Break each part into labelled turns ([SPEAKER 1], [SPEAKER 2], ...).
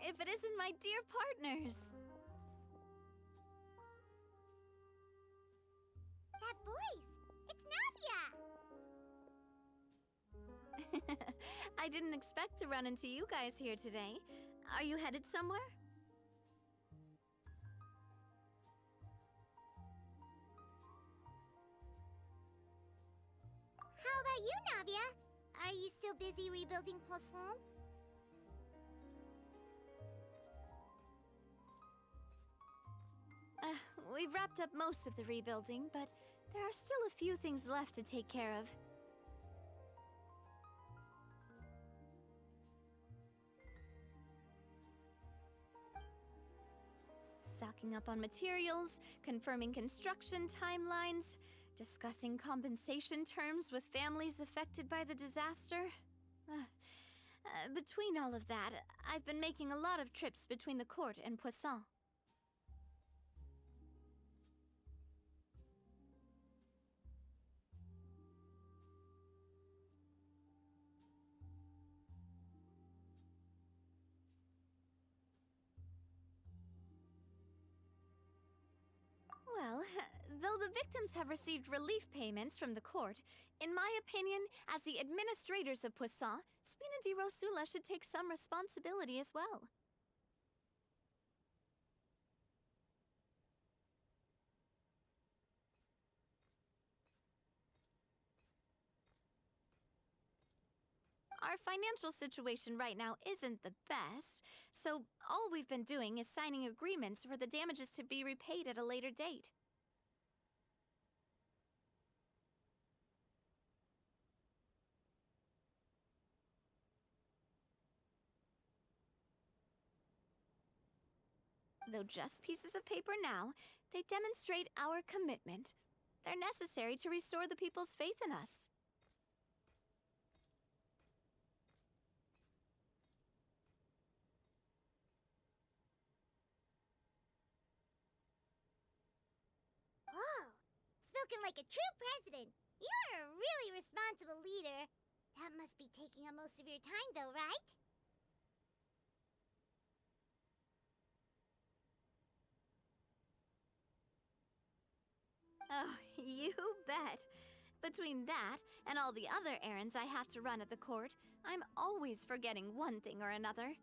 [SPEAKER 1] if it isn't my dear partners?
[SPEAKER 2] That voice! It's Navia!
[SPEAKER 1] I didn't expect to run into you guys here today. Are you headed somewhere?
[SPEAKER 2] How about you, Navia? Are you still busy rebuilding Poisson?
[SPEAKER 1] We've wrapped up most of the rebuilding, but there are still a few things left to take care of. Stocking up on materials, confirming construction timelines, discussing compensation terms with families affected by the disaster. Between all of that, I've been making a lot of trips between the court and Poisson. Well, though the victims have received relief payments from the court, in my opinion, as the administrators of Poisson, Spina- di-Rosula should take some responsibility as well. Our financial situation right now isn't the best, so all we've been doing is signing agreements for the damages to be repaid at a later date. Though just pieces of paper now, they demonstrate our commitment. They're necessary to restore the people's faith in us.
[SPEAKER 2] Whoa! Spoken like a true president. You're a really responsible leader. That must be taking up most of your time, though, right?
[SPEAKER 1] Oh, you bet. Between that and all the other errands I have to run at the court, I'm always forgetting one thing or another.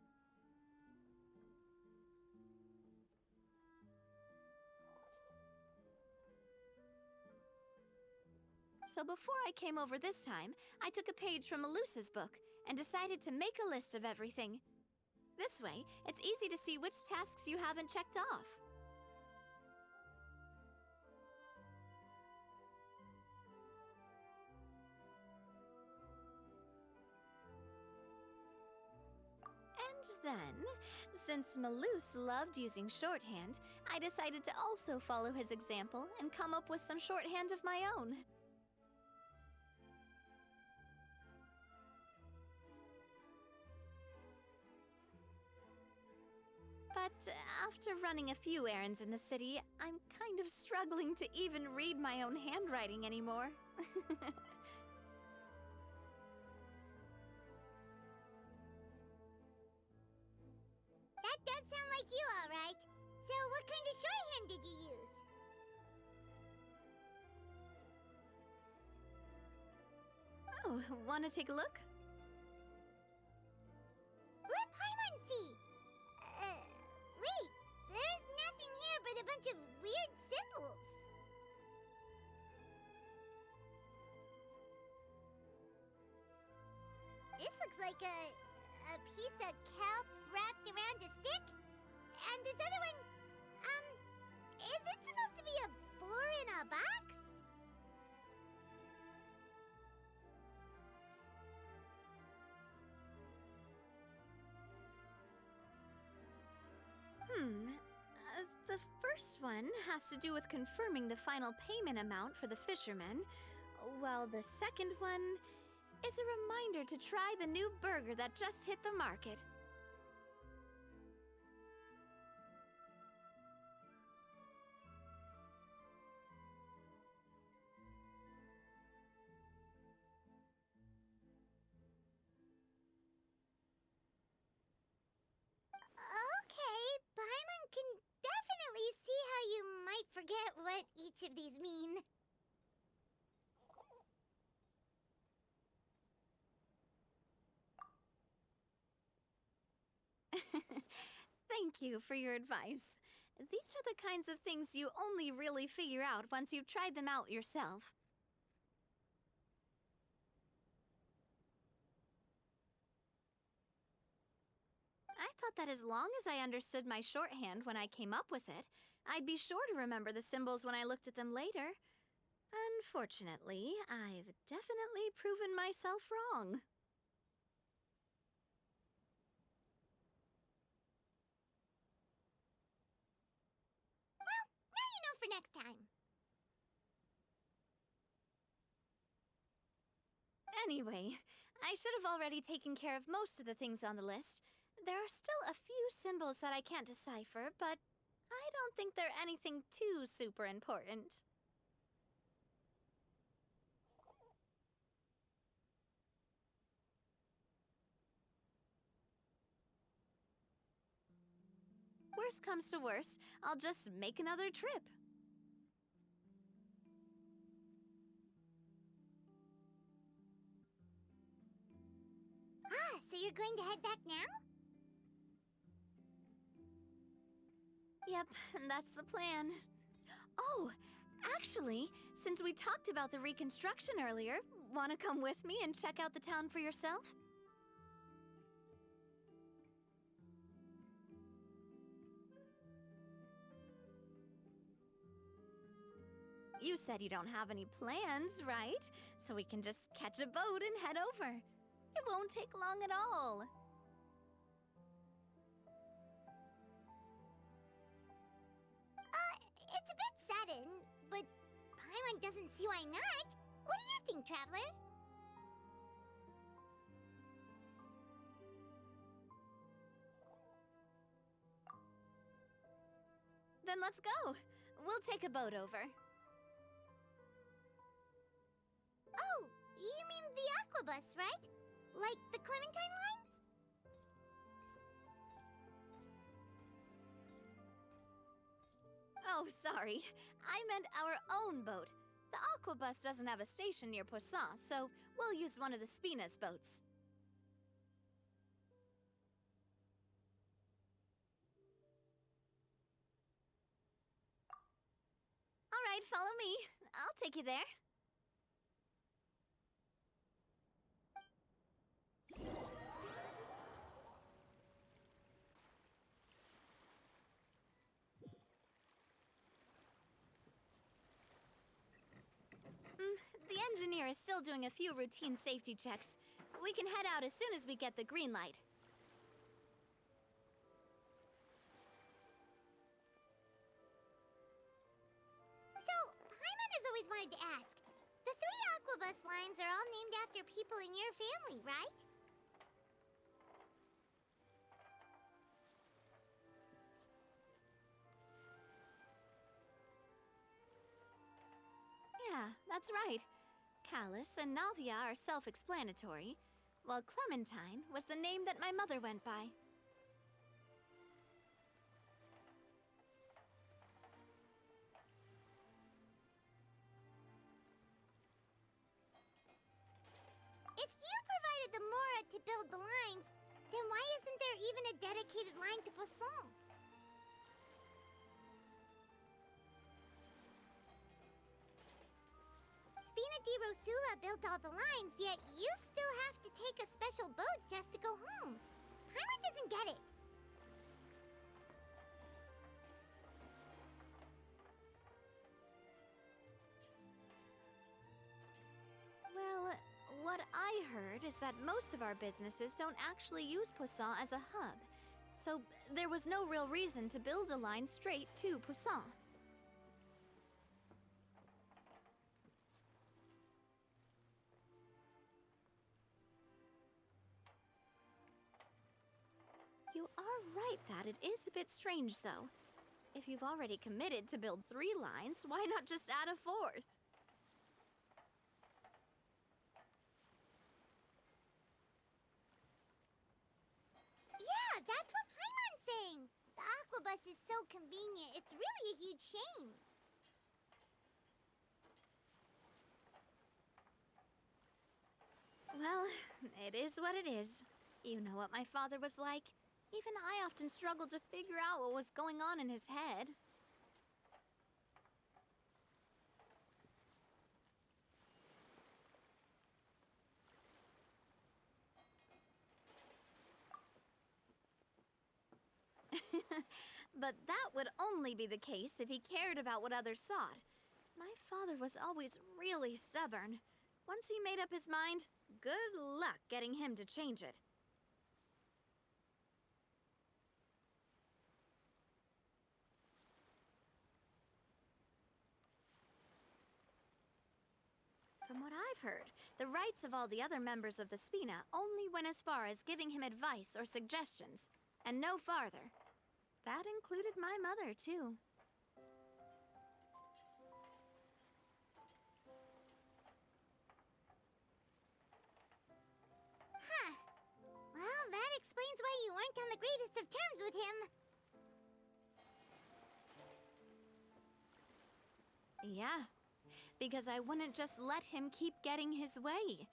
[SPEAKER 1] So before I came over this time, I took a page from Melusa's book and decided to make a list of everything. This way, it's easy to see which tasks you haven't checked off. And then, since Melus loved using shorthand, I decided to also follow his example and come up with some shorthand of my own. But after running a few errands in the city, I'm kind of struggling to even read my own handwriting anymore.
[SPEAKER 2] That does sound like you, all right. So what kind of shorthand did you use?
[SPEAKER 1] Oh, wanna take a look?
[SPEAKER 2] Lepaimansi! Wait, there's nothing here but a bunch of weird symbols. This looks like a piece of kelp wrapped around a stick. And this other one, is it supposed to be a boar in a box?
[SPEAKER 1] The first one has to do with confirming the final payment amount for the fishermen, while the second one is a reminder to try the new burger that just hit the market.
[SPEAKER 2] forget what each of these mean.
[SPEAKER 1] Thank you for your advice. These are the kinds of things you only really figure out once you've tried them out yourself. I thought that as long as I understood my shorthand when I came up with it, I'd be sure to remember the symbols when I looked at them later. Unfortunately, I've definitely proven myself wrong.
[SPEAKER 2] Well, now you know for next time.
[SPEAKER 1] Anyway, I should have already taken care of most of the things on the list. There are still a few symbols that I can't decipher, but I don't think they're anything too super important. Worst comes to worst, I'll just make another trip.
[SPEAKER 2] Ah, so you're going to head back now?
[SPEAKER 1] Yep, that's the plan. Oh, actually, since we talked about the reconstruction earlier, want to come with me and check out the town for yourself? You said you don't have any plans, right? So we can just catch a boat and head over. It won't take long at all.
[SPEAKER 2] It's a bit sudden, but Paimon doesn't see why not. What do you think, Traveler?
[SPEAKER 1] Then let's go. We'll take a boat over.
[SPEAKER 2] Oh, you mean the Aquabus, right? Like the Clementine line?
[SPEAKER 1] Oh, sorry. I meant our own boat. The Aquabus doesn't have a station near Poisson, so we'll use one of the Spina's boats. All right, follow me. I'll take you there. The engineer is still doing a few routine safety checks. We can head out as soon as we get the green light.
[SPEAKER 2] So, Paimon has always wanted to ask. The 3 Aquabus lines are all named after people in your family, right?
[SPEAKER 1] Yeah, that's right. Callus and Navia are self-explanatory, while Clementine was the name that my mother went by.
[SPEAKER 2] If you provided the Mora to build the lines, then why isn't there even a dedicated line to Poisson? Spina-di-Rosula built all the lines, yet you still have to take a special boat just to go home. Paimon doesn't get it.
[SPEAKER 1] Well, what I heard is that most of our businesses don't actually use Poisson as a hub, so there was no real reason to build a line straight to Poisson. You are right that it is a bit strange, though. If you've already committed to build 3 lines, why not just add a 4th?
[SPEAKER 2] Yeah, that's what Paimon's saying. The Aquabus is so convenient, it's really a huge shame.
[SPEAKER 1] Well, it is what it is. You know what my father was like. Even I often struggled to figure out what was going on in his head. But that would only be the case if he cared about what others thought. My father was always really stubborn. Once he made up his mind, good luck getting him to change it. From what I've heard, the rights of all the other members of the Spina only went as far as giving him advice or suggestions, and no farther. That included my mother, too.
[SPEAKER 2] Huh. Well, that explains why you weren't on the greatest of terms with him.
[SPEAKER 1] Yeah, because I wouldn't just let him keep getting his way.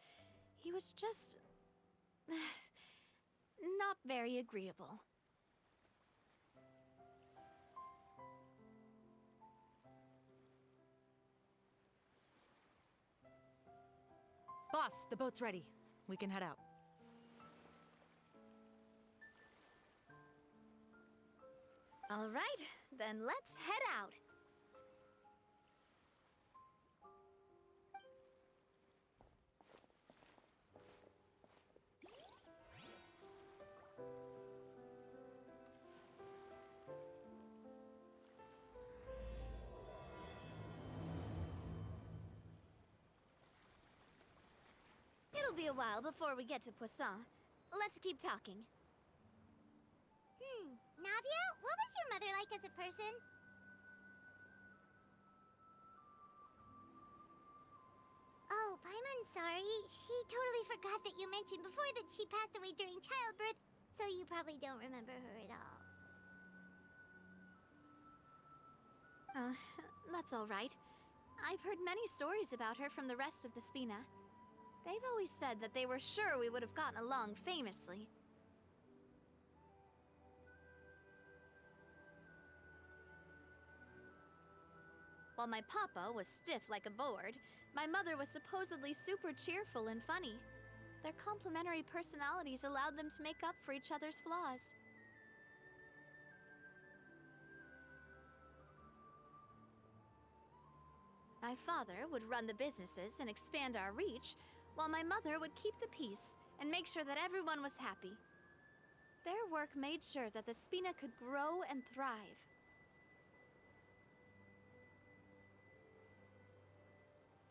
[SPEAKER 1] He was just... not very agreeable.
[SPEAKER 3] Boss, the boat's ready. We can head out.
[SPEAKER 1] All right, then let's head out. It'll be a while before we get to Poisson. Let's keep talking.
[SPEAKER 2] Navia, what was your mother like as a person? Oh, Paimon's sorry. She totally forgot that you mentioned before that she passed away during childbirth, so you probably don't remember her at all.
[SPEAKER 1] That's all right. I've heard many stories about her from the rest of the Spina. They've always said that they were sure we would have gotten along famously. While my papa was stiff like a board, my mother was supposedly super cheerful and funny. Their complementary personalities allowed them to make up for each other's flaws. My father would run the businesses and expand our reach, while my mother would keep the peace and make sure that everyone was happy. Their work made sure that the Spina could grow and thrive.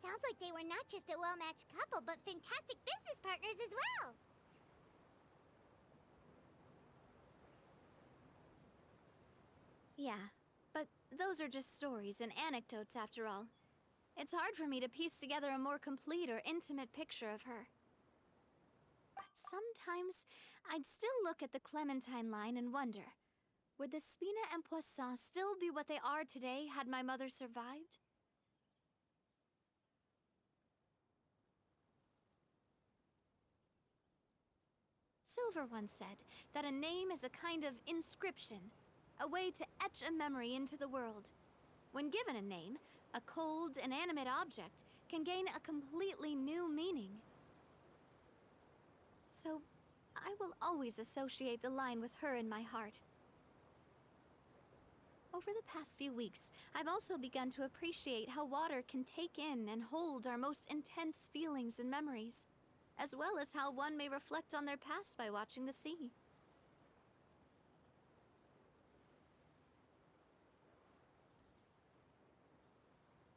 [SPEAKER 2] Sounds like they were not just a well-matched couple, but fantastic business partners as well.
[SPEAKER 1] Yeah, but those are just stories and anecdotes after all. It's hard for me to piece together a more complete or intimate picture of her. But sometimes, I'd still look at the Clementine line and wonder, would the Spina and Poisson still be what they are today had my mother survived? Silver once said that a name is a kind of inscription, a way to etch a memory into the world. When given a name, a cold, inanimate object can gain a completely new meaning. So, I will always associate the line with her in my heart. Over the past few weeks, I've also begun to appreciate how water can take in and hold our most intense feelings and memories, as well as how one may reflect on their past by watching the sea.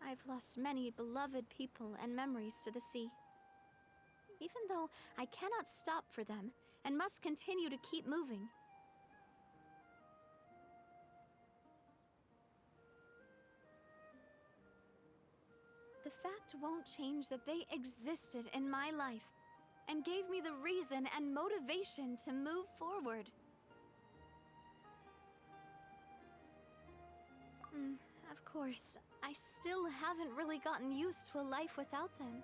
[SPEAKER 1] I've lost many beloved people and memories to the sea. Even though I cannot stop for them and must continue to keep moving. The fact won't change that they existed in my life and gave me the reason and motivation to move forward. Of course, I still haven't really gotten used to a life without them.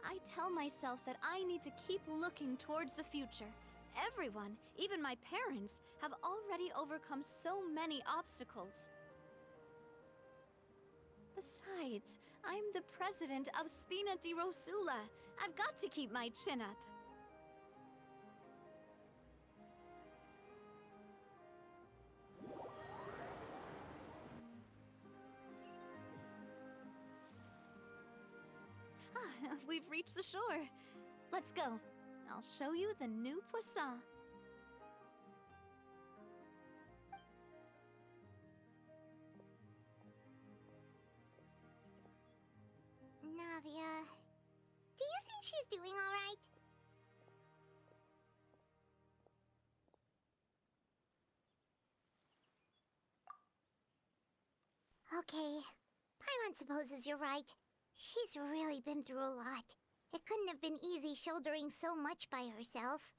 [SPEAKER 1] I tell myself that I need to keep looking towards the future. Everyone, even my parents, have already overcome so many obstacles. Besides, I'm the president of Spina-di-Rosula. I've got to keep my chin up. We've reached the shore. Let's go. I'll show you the new poisson.
[SPEAKER 2] Navia, do you think she's doing all right? Okay, Paimon supposes you're right. She's really been through a lot. It couldn't have been easy shouldering so much by herself.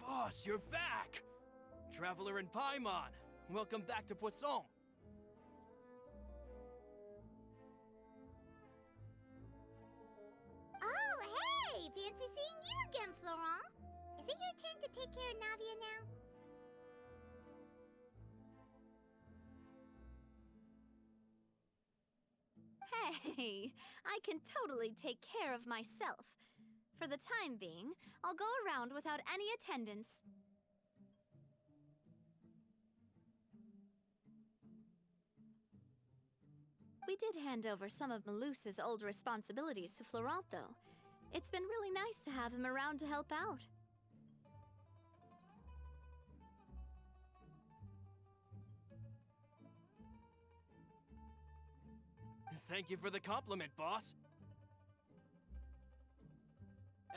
[SPEAKER 4] Boss, you're back! Traveler and Paimon, welcome back to Poisson.
[SPEAKER 2] Oh, hey! Fancy seeing you again, Florent. Is it your turn to take care of Navia now?
[SPEAKER 1] Hey, I can totally take care of myself. For the time being, I'll go around without any attendance. We did hand over some of Malus's old responsibilities to Florent, though. It's been really nice to have him around to help out.
[SPEAKER 4] Thank you for the compliment, boss.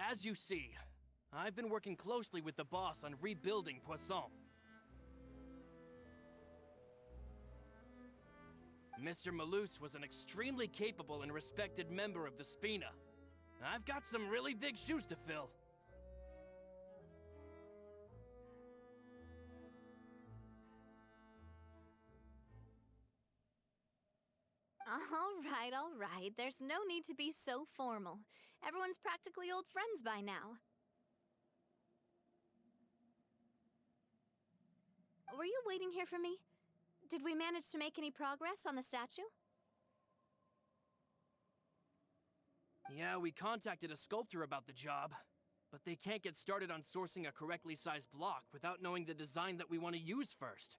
[SPEAKER 4] As you see, I've been working closely with the boss on rebuilding Poisson. Mr. Malus was an extremely capable and respected member of the Spina. I've got some really big shoes to fill.
[SPEAKER 1] All right. There's no need to be so formal. Everyone's practically old friends by now. Were you waiting here for me? Did we manage to make any progress on the statue?
[SPEAKER 4] Yeah, we contacted a sculptor about the job, but they can't get started on sourcing a correctly sized block without knowing the design that we want to use first.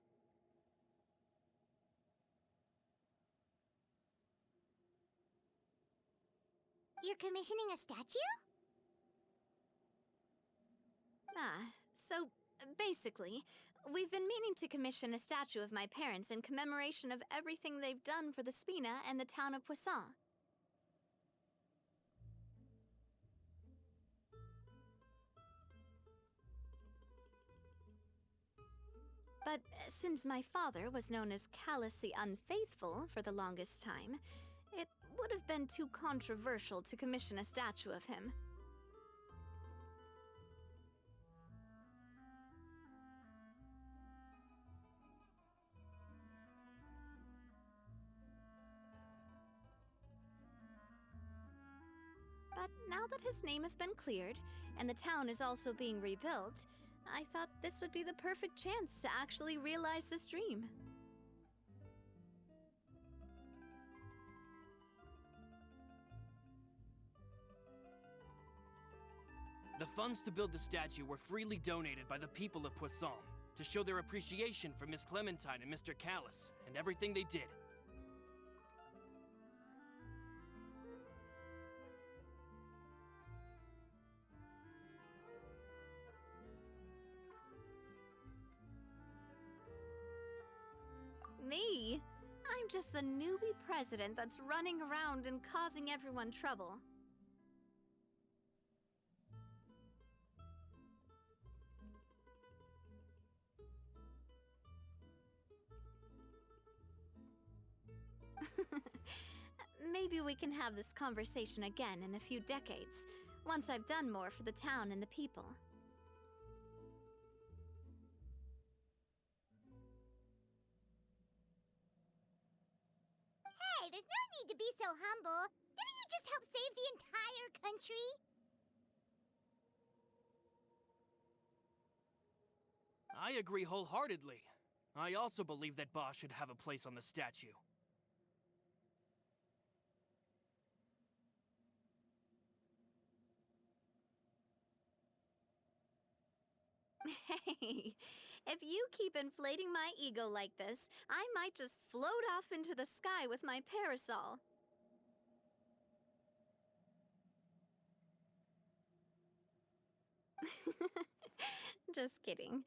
[SPEAKER 2] You're commissioning a statue?
[SPEAKER 1] So basically, we've been meaning to commission a statue of my parents in commemoration of everything they've done for the Spina and the town of Poisson. But since my father was known as callously unfaithful for the longest time, it would have been too controversial to commission a statue of him. But now that his name has been cleared, and the town is also being rebuilt, I thought this would be the perfect chance to actually realize this dream.
[SPEAKER 4] The funds to build the statue were freely donated by the people of Poisson to show their appreciation for Miss Clementine and Mr. Callis and everything they did.
[SPEAKER 1] I'm just the newbie president that's running around and causing everyone trouble. Maybe we can have this conversation again in a few decades, once I've done more for the town and the people.
[SPEAKER 2] Hey, there's no need to be so humble. Didn't you just help save the entire country?
[SPEAKER 4] I agree wholeheartedly. I also believe that Boss should have a place on the statue.
[SPEAKER 1] Hey, if you keep inflating my ego like this, I might just float off into the sky with my parasol. Just kidding.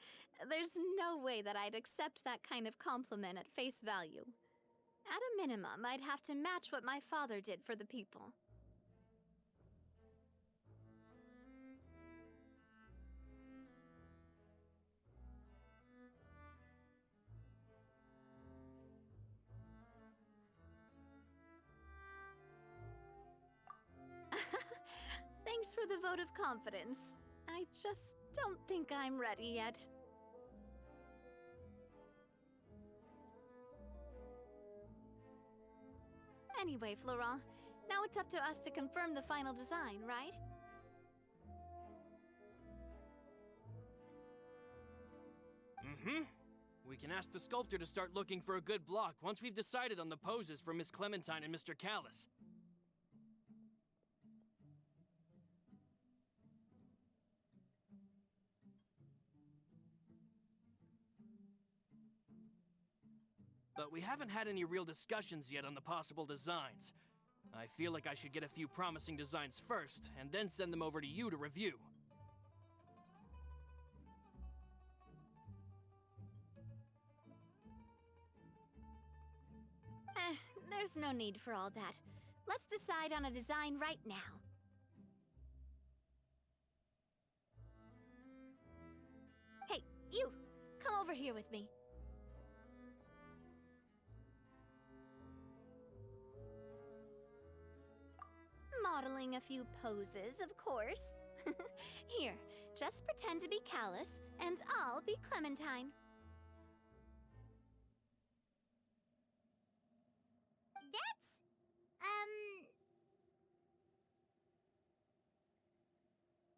[SPEAKER 1] There's no way that I'd accept that kind of compliment at face value. At a minimum, I'd have to match what my father did for the people. Thanks for the vote of confidence. I just don't think I'm ready yet. Anyway, Florent, now it's up to us to confirm the final design, right?
[SPEAKER 4] Mm-hmm. We can ask the sculptor to start looking for a good block once we've decided on the poses for Miss Clementine and Mr. Callis. But we haven't had any real discussions yet on the possible designs. I feel like I should get a few promising designs first, and then send them over to you to review.
[SPEAKER 1] There's no need for all that. Let's decide on a design right now. Hey, you! Come over here with me. Modeling a few poses, of course. Here, just pretend to be Callis, and I'll be Clementine.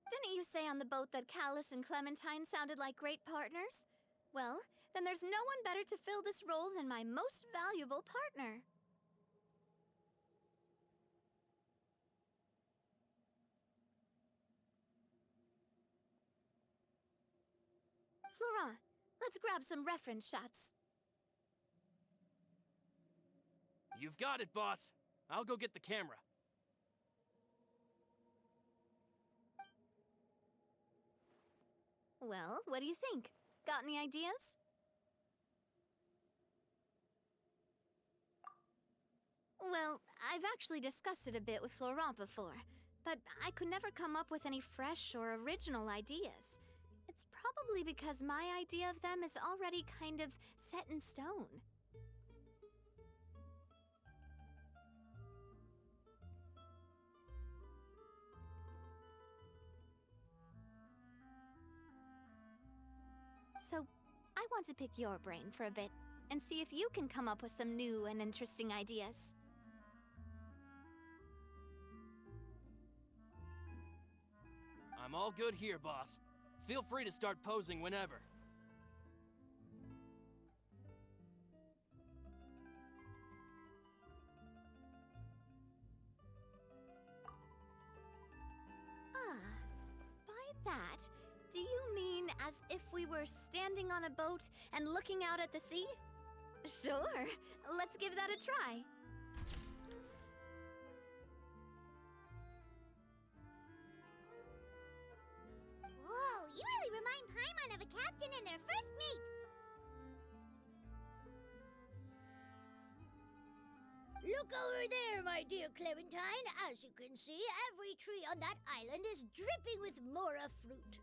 [SPEAKER 1] Didn't you say on the boat that Callis and Clementine sounded like great partners? Well, then there's no one better to fill this role than my most valuable partner. Florent, let's grab some reference shots.
[SPEAKER 4] You've got it, boss. I'll go get the camera.
[SPEAKER 1] Well, what do you think? Got any ideas? Well, I've actually discussed it a bit with Florent before, but I could never come up with any fresh or original ideas. It's probably because my idea of them is already kind of set in stone. So, I want to pick your brain for a bit and see if you can come up with some new and interesting ideas.
[SPEAKER 4] I'm all good here, boss. Feel free to start posing whenever.
[SPEAKER 1] By that, do you mean as if we were standing on a boat and looking out at the sea? Sure, let's give that a try.
[SPEAKER 2] Whoa, you really remind Paimon of a captain in their first meet. Look over there, my dear Clementine. As you can see, every tree on that island is dripping with mora fruit.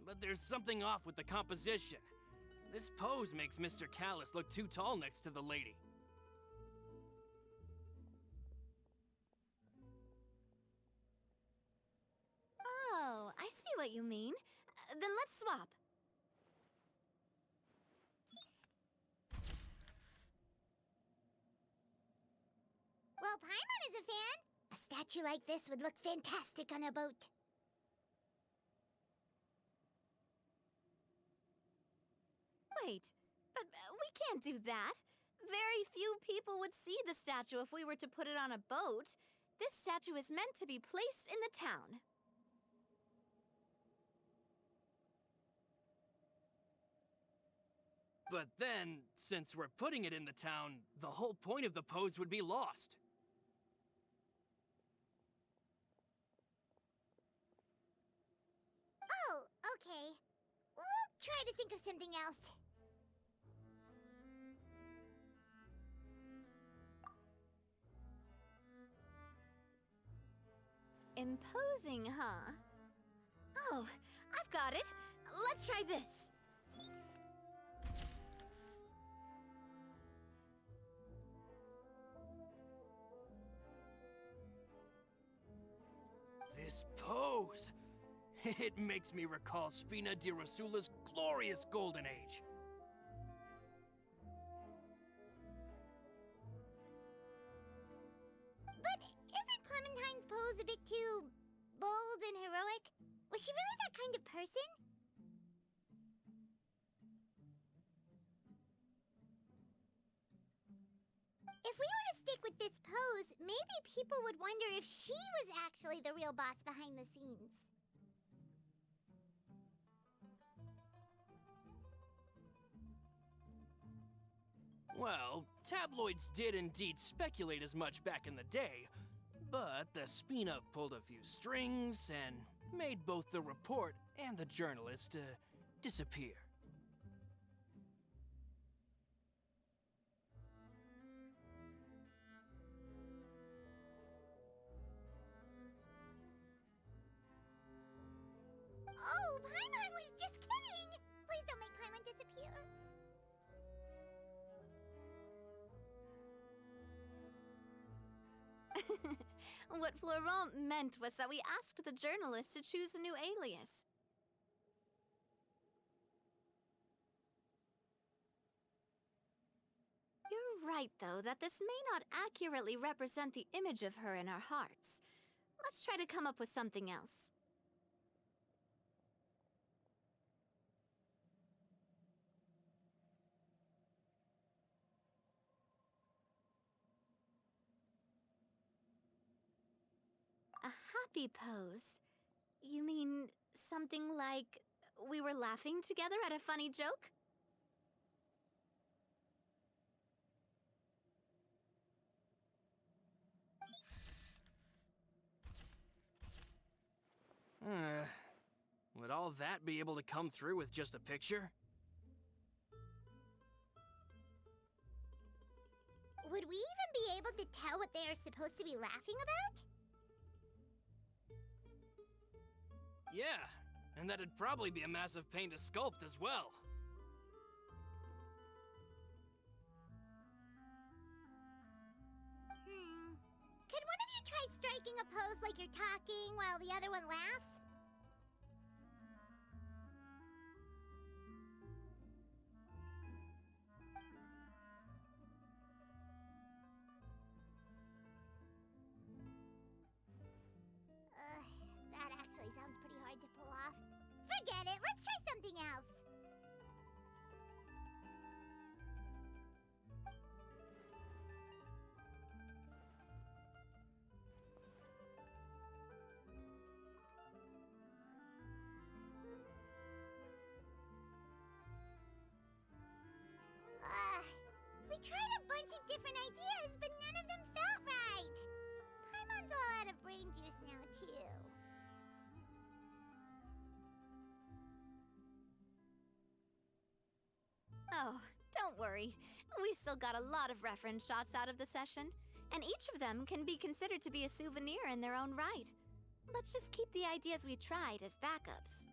[SPEAKER 4] But there's something off with the composition. This pose makes Mr. Callus look too tall next to the lady.
[SPEAKER 1] Oh, I see what you mean. Then let's swap.
[SPEAKER 2] Well, Paimon is a fan. A statue like this would look fantastic on a boat.
[SPEAKER 1] Wait, but we can't do that. Very few people would see the statue if we were to put it on a boat. This statue is meant to be placed in the town.
[SPEAKER 4] But then, since we're putting it in the town, the whole point of the pose would be lost.
[SPEAKER 2] Oh, okay. We'll try to think of something else.
[SPEAKER 1] Imposing, huh? Oh, I've got it. Let's try this.
[SPEAKER 4] This pose! It makes me recall Spina- di-Rosula's glorious golden age.
[SPEAKER 2] But isn't Clementine's pose a bit too bold and heroic? Was she really that kind of person? If we were to stick with this pose, maybe people would wonder if she was actually the real boss behind the scenes.
[SPEAKER 4] Well, tabloids did indeed speculate as much back in the day, but the Spina pulled a few strings and made both the report and the journalist disappear.
[SPEAKER 2] Oh, Paimon was just kidding! Please don't make Paimon disappear.
[SPEAKER 1] What Florent meant was that we asked the journalist to choose a new alias. You're right, though, that this may not accurately represent the image of her in our hearts. Let's try to come up with something else. A happy pose? You mean something like we were laughing together at a funny joke?
[SPEAKER 4] Would all that be able to come through with just a picture?
[SPEAKER 2] Would we even be able to tell what they are supposed to be laughing about?
[SPEAKER 4] Yeah, and that'd probably be a massive pain to sculpt as well.
[SPEAKER 2] Could one of you try striking a pose like you're talking while the other one laughs? That actually sounds pretty hard to pull off. Forget it, let's try something else.
[SPEAKER 1] Oh, don't worry. We still got a lot of reference shots out of the session, and each of them can be considered to be a souvenir in their own right. Let's just keep the ideas we tried as backups.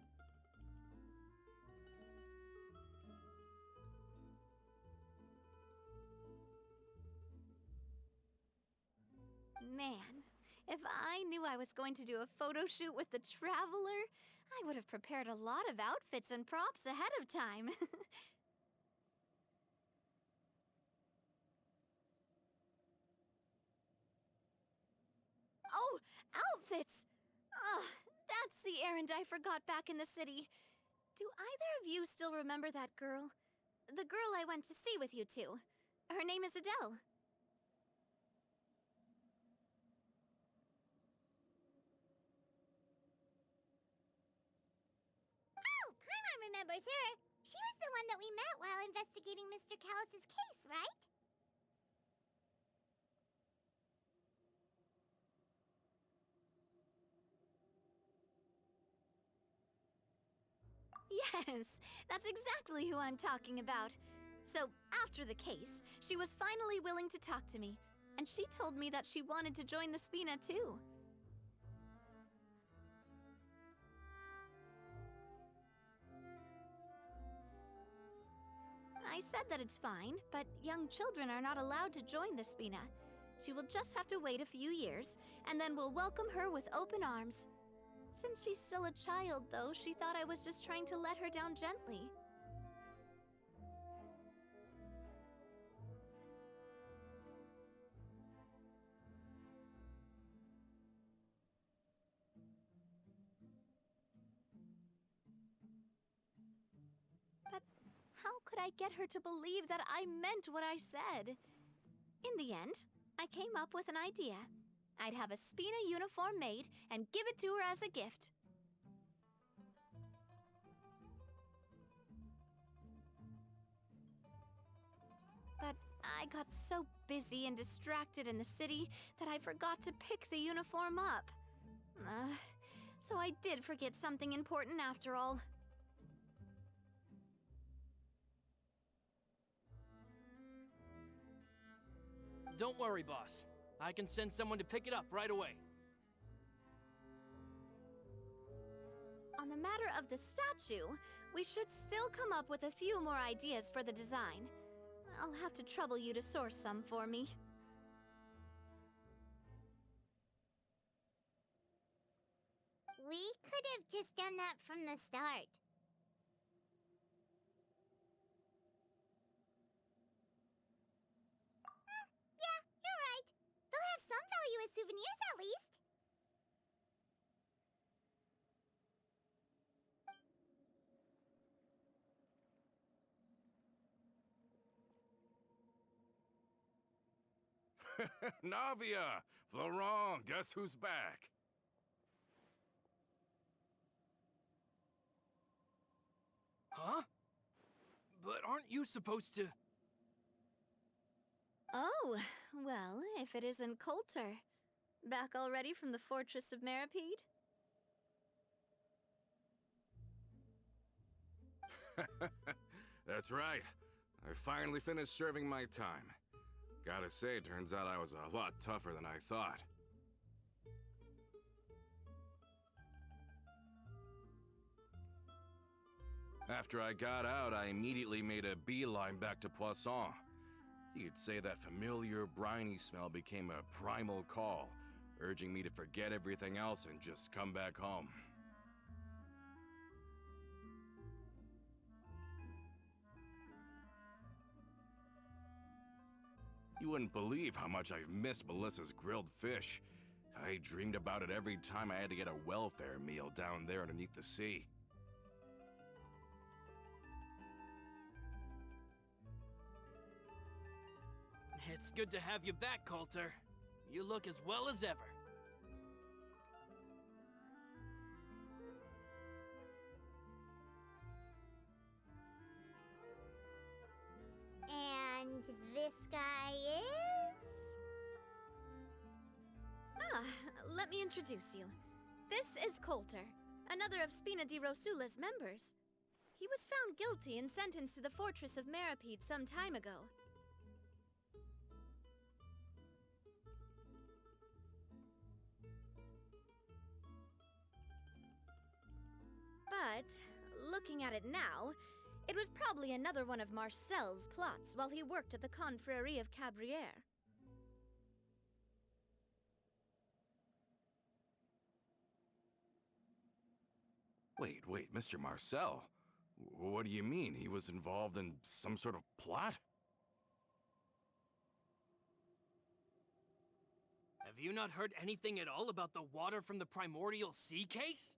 [SPEAKER 1] Man, if I knew I was going to do a photo shoot with the Traveler, I would have prepared a lot of outfits and props ahead of time. Oh, outfits! Ugh, that's the errand I forgot back in the city. Do either of you still remember that girl? The girl I went to see with you two. Her name is Adele.
[SPEAKER 2] Oh, Paimon remembers her. She was the one that we met while investigating Mr. Callus's case, right?
[SPEAKER 1] Yes, that's exactly who I'm talking about. So, after the case, she was finally willing to talk to me, and she told me that she wanted to join the Spina too. I said that it's fine, but young children are not allowed to join the Spina. She will just have to wait a few years, and then we'll welcome her with open arms. Since she's still a child, though, she thought I was just trying to let her down gently. But how could I get her to believe that I meant what I said? In the end, I came up with an idea. I'd have a Spina uniform made and give it to her as a gift. But I got so busy and distracted in the city that I forgot to pick the uniform up. So I did forget something important after all.
[SPEAKER 4] Don't worry, boss. I can send someone to pick it up right away.
[SPEAKER 1] On the matter of the statue, we should still come up with a few more ideas for the design. I'll have to trouble you to source some for me.
[SPEAKER 2] We could have just done that from the start. Yeah, you're right. They'll have some value as souvenirs at least.
[SPEAKER 5] Navia! Florent, guess who's back?
[SPEAKER 4] Huh? But aren't you supposed to...
[SPEAKER 1] Oh, well, if it isn't Coulter. Back already from the Fortress of Meripede?
[SPEAKER 5] That's right. I finally finished serving my time. Gotta say, turns out I was a lot tougher than I thought. After I got out, I immediately made a beeline back to Poisson. You could say that familiar, briny smell became a primal call, urging me to forget everything else and just come back home. You wouldn't believe how much I've missed Melissa's grilled fish. I dreamed about it every time I had to get a welfare meal down there underneath the sea.
[SPEAKER 4] It's good to have you back, Coulter. You look as well as ever.
[SPEAKER 2] And this guy is...
[SPEAKER 1] Let me introduce you. This is Coulter, another of Spina-di-Rosula's members. He was found guilty and sentenced to the fortress of Meripede some time ago. But, looking at it now, it was probably another one of Marcel's plots while he worked at the Confrérie of Cabrières.
[SPEAKER 5] Wait, Mr. Marcel? What do you mean? He was involved in some sort of plot?
[SPEAKER 4] Have you not heard anything at all about the water from the primordial sea case?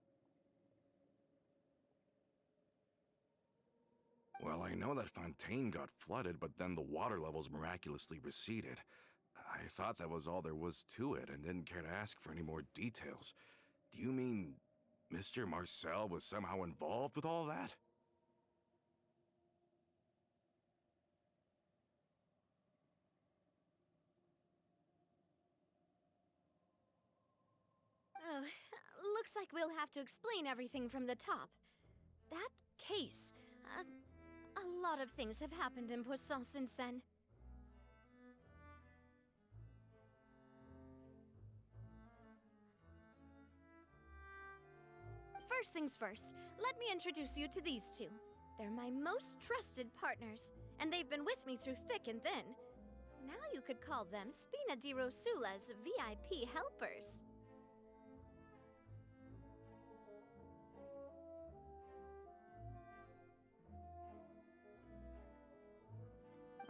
[SPEAKER 5] Well, I know that Fontaine got flooded, but then the water levels miraculously receded. I thought that was all there was to it and didn't care to ask for any more details. Do you mean Mr. Marcel was somehow involved with all that?
[SPEAKER 1] Oh, looks like we'll have to explain everything from the top. That case, a lot of things have happened in Poisson since then. First things first, let me introduce you to these two. They're my most trusted partners, and they've been with me through thick and thin. Now you could call them Spina-di-Rosula's VIP helpers.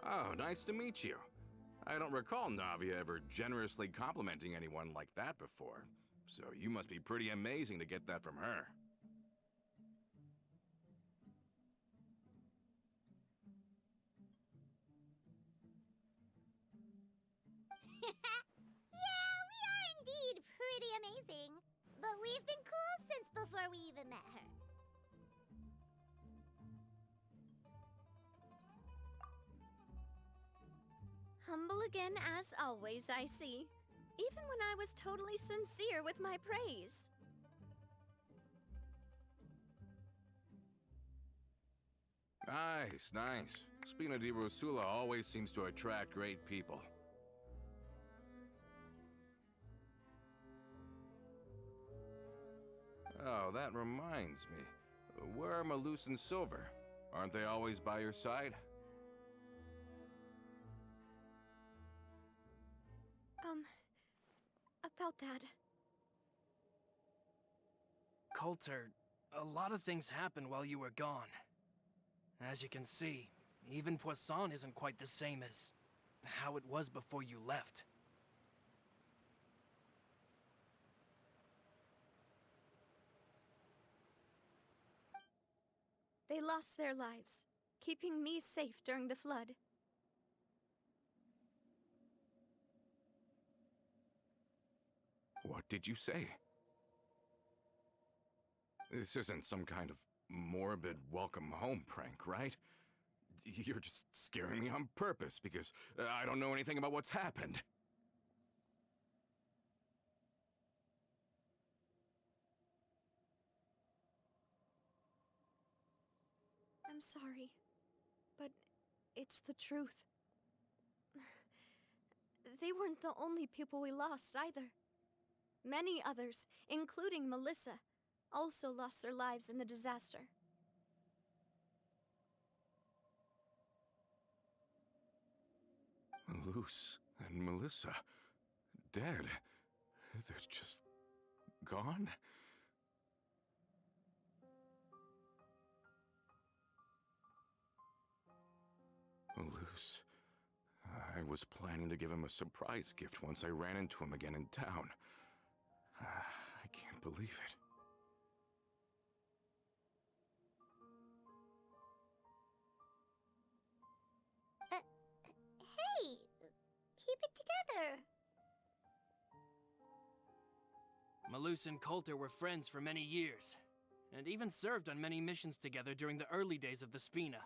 [SPEAKER 5] Oh, nice to meet you. I don't recall Navi ever generously complimenting anyone like that before, so you must be pretty amazing to get that from her.
[SPEAKER 2] Yeah, we are indeed pretty amazing. But we've been cool since before we even met her.
[SPEAKER 1] Humble again as always, I see. Even when I was totally sincere with my praise.
[SPEAKER 5] Nice. Spina-di-Rosula always seems to attract great people. Oh, that reminds me. Where are Malus and Silver? Aren't they always by your side?
[SPEAKER 1] About that.
[SPEAKER 4] Coulter, a lot of things happened while you were gone. As you can see, even Poisson isn't quite the same as how it was before you left.
[SPEAKER 1] They lost their lives, keeping me safe during the flood.
[SPEAKER 5] What did you say? This isn't some kind of morbid welcome home prank, right? You're just scaring me on purpose because I don't know anything about what's happened.
[SPEAKER 1] I'm sorry, but it's the truth. They weren't the only people we lost either. Many others, including Melissa, also lost their lives in the disaster.
[SPEAKER 5] Malus and Melissa, dead. They're just gone? Malus. I was planning to give him a surprise gift once I ran into him again in town. I can't believe it.
[SPEAKER 2] Hey, keep it together.
[SPEAKER 4] Malus and Coulter were friends for many years, and even served on many missions together during the early days of the Spina.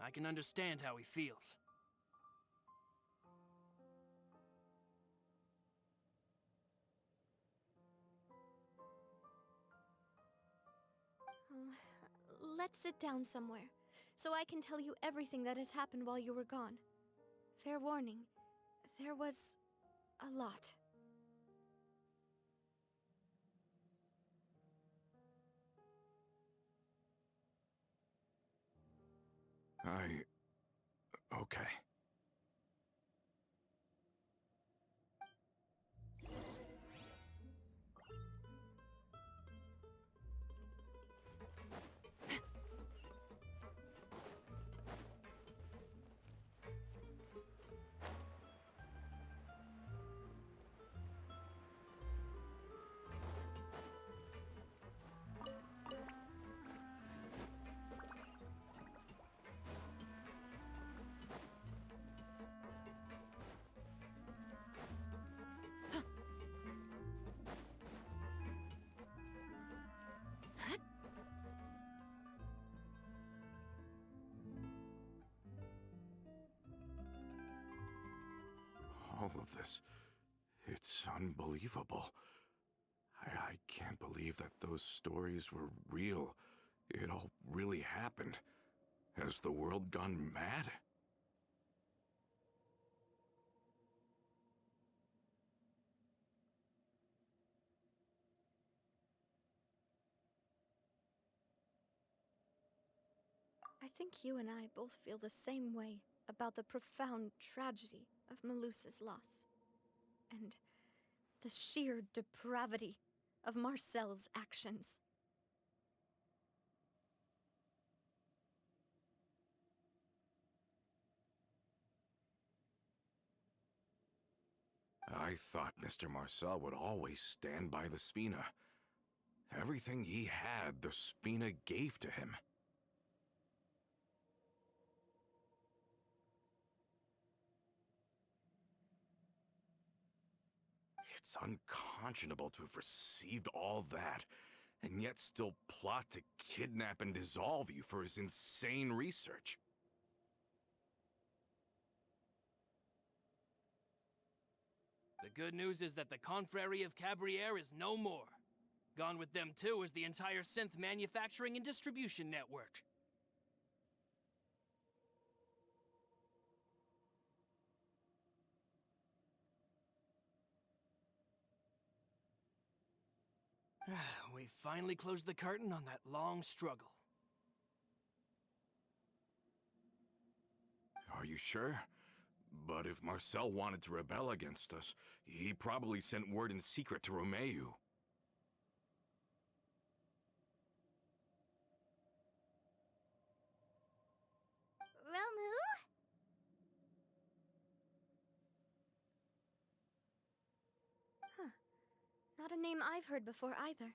[SPEAKER 4] I can understand how he feels.
[SPEAKER 1] let's sit down somewhere, so I can tell you everything that has happened while you were gone. Fair warning, there was a lot.
[SPEAKER 5] Okay. All of this, it's unbelievable. I can't believe that those stories were real. It all really happened. Has the world gone mad?
[SPEAKER 1] I think you and I both feel the same way about the profound tragedy of Melusa's loss. And the sheer depravity of Marcel's actions.
[SPEAKER 5] I thought Mr. Marcel would always stand by the Spina. Everything he had, the Spina gave to him. It's unconscionable to have received all that, and yet still plot to kidnap and dissolve you for his insane research.
[SPEAKER 4] The good news is that the Confrérie of Cabriere is no more. Gone with them too is the entire synth manufacturing and distribution network. We finally closed the curtain on that long struggle.
[SPEAKER 5] Are you sure? But if Marcel wanted to rebel against us, he probably sent word in secret to Romeu.
[SPEAKER 2] Romu?
[SPEAKER 1] Huh. Not a name I've heard before either.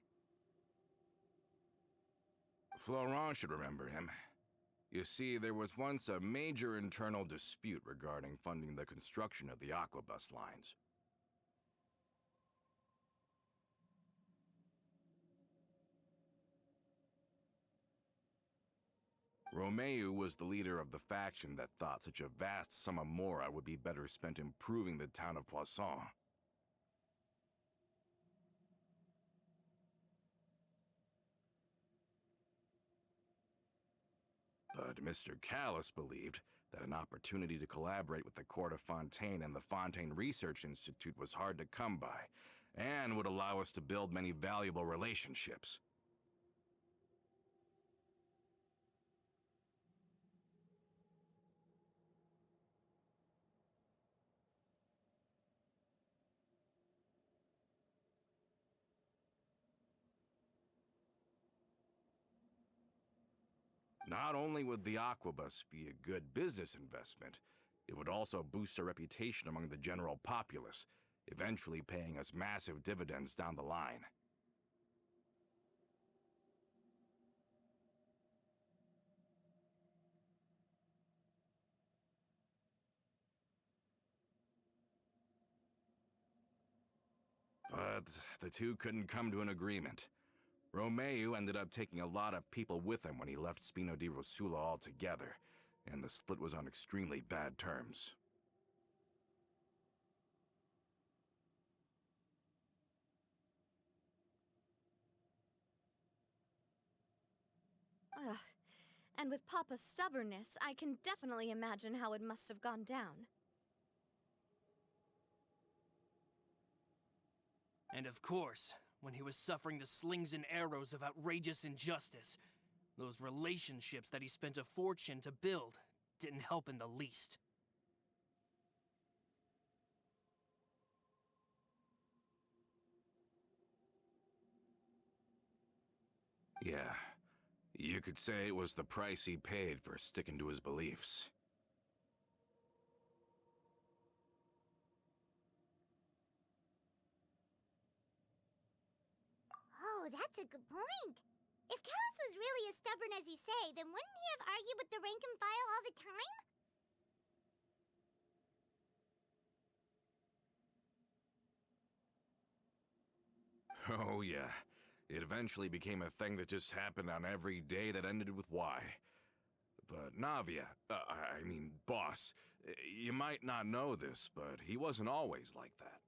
[SPEAKER 5] Florent should remember him. You see, there was once a major internal dispute regarding funding the construction of the aquabus lines. Romeu was the leader of the faction that thought such a vast sum of mora would be better spent improving the town of Poisson. But Mr. Callis believed that an opportunity to collaborate with the Court of Fontaine and the Fontaine Research Institute was hard to come by, and would allow us to build many valuable relationships. Not only would the aquabus be a good business investment, it would also boost our reputation among the general populace, eventually paying us massive dividends down the line. But the two couldn't come to an agreement. Romeu ended up taking a lot of people with him when he left Spina-di-Rosula altogether, and the split was on extremely bad terms.
[SPEAKER 1] Ugh. And with Papa's stubbornness, I can definitely imagine how it must have gone down.
[SPEAKER 4] And of course, when he was suffering the slings and arrows of outrageous injustice, those relationships that he spent a fortune to build didn't help in the least.
[SPEAKER 5] Yeah, you could say it was the price he paid for sticking to his beliefs.
[SPEAKER 2] Oh, that's a good point. If Callus was really as stubborn as you say, then wouldn't he have argued with the rank and file all the time?
[SPEAKER 5] Oh yeah, it eventually became a thing that just happened on every day that ended with Y. But Navia, I mean, boss, you might not know this, but he wasn't always like that.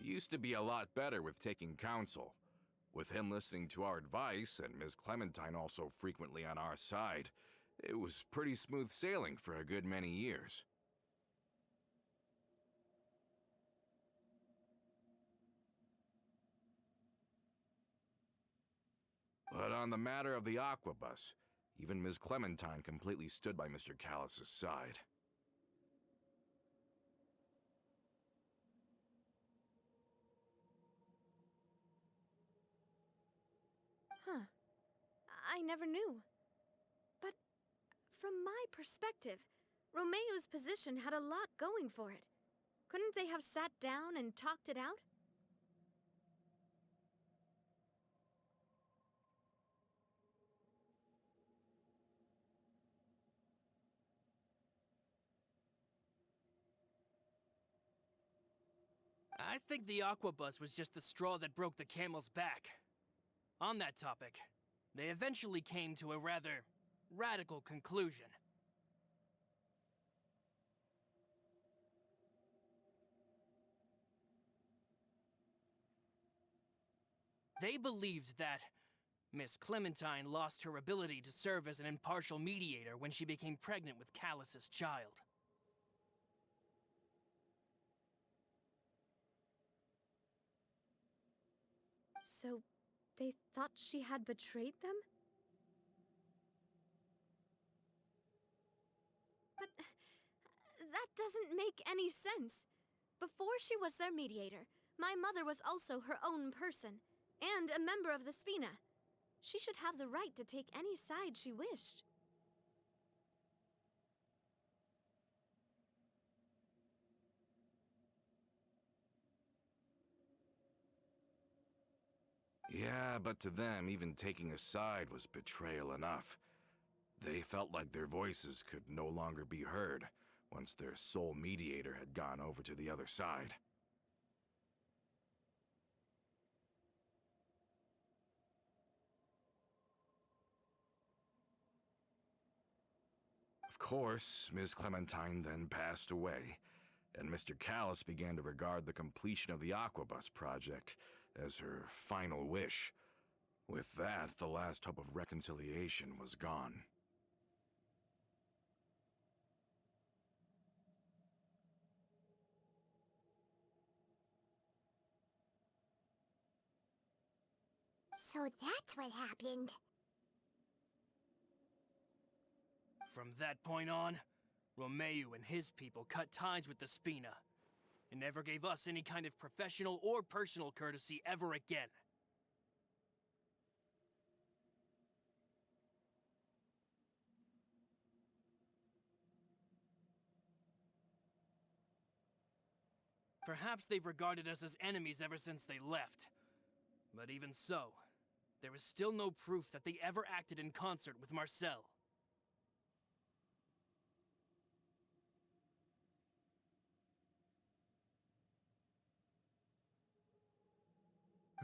[SPEAKER 5] He used to be a lot better with taking counsel. With him listening to our advice, and Ms. Clementine also frequently on our side, it was pretty smooth sailing for a good many years. But on the matter of the Aquabus, even Ms. Clementine completely stood by Mr. Callus's side.
[SPEAKER 1] Huh. I never knew. But from my perspective, Romeo's position had a lot going for it. Couldn't they have sat down and talked it out?
[SPEAKER 4] I think the Aquabus was just the straw that broke the camel's back. On that topic, they eventually came to a rather radical conclusion. They believed that Miss Clementine lost her ability to serve as an impartial mediator when she became pregnant with Callus's child.
[SPEAKER 1] So, they thought she had betrayed them? But that doesn't make any sense. Before she was their mediator, my mother was also her own person, and a member of the Spina. She should have the right to take any side she wished.
[SPEAKER 5] Yeah, but to them, even taking a side was betrayal enough. They felt like their voices could no longer be heard once their sole mediator had gone over to the other side. Of course, Ms. Clementine then passed away, and Mr. Callus began to regard the completion of the Aquabus project as her final wish. With that, the last hope of reconciliation was gone.
[SPEAKER 2] So that's what happened.
[SPEAKER 4] From that point on, Romeo and his people cut ties with the Spina, and never gave us any kind of professional or personal courtesy ever again. Perhaps they've regarded us as enemies ever since they left. But even so, there is still no proof that they ever acted in concert with Marcel.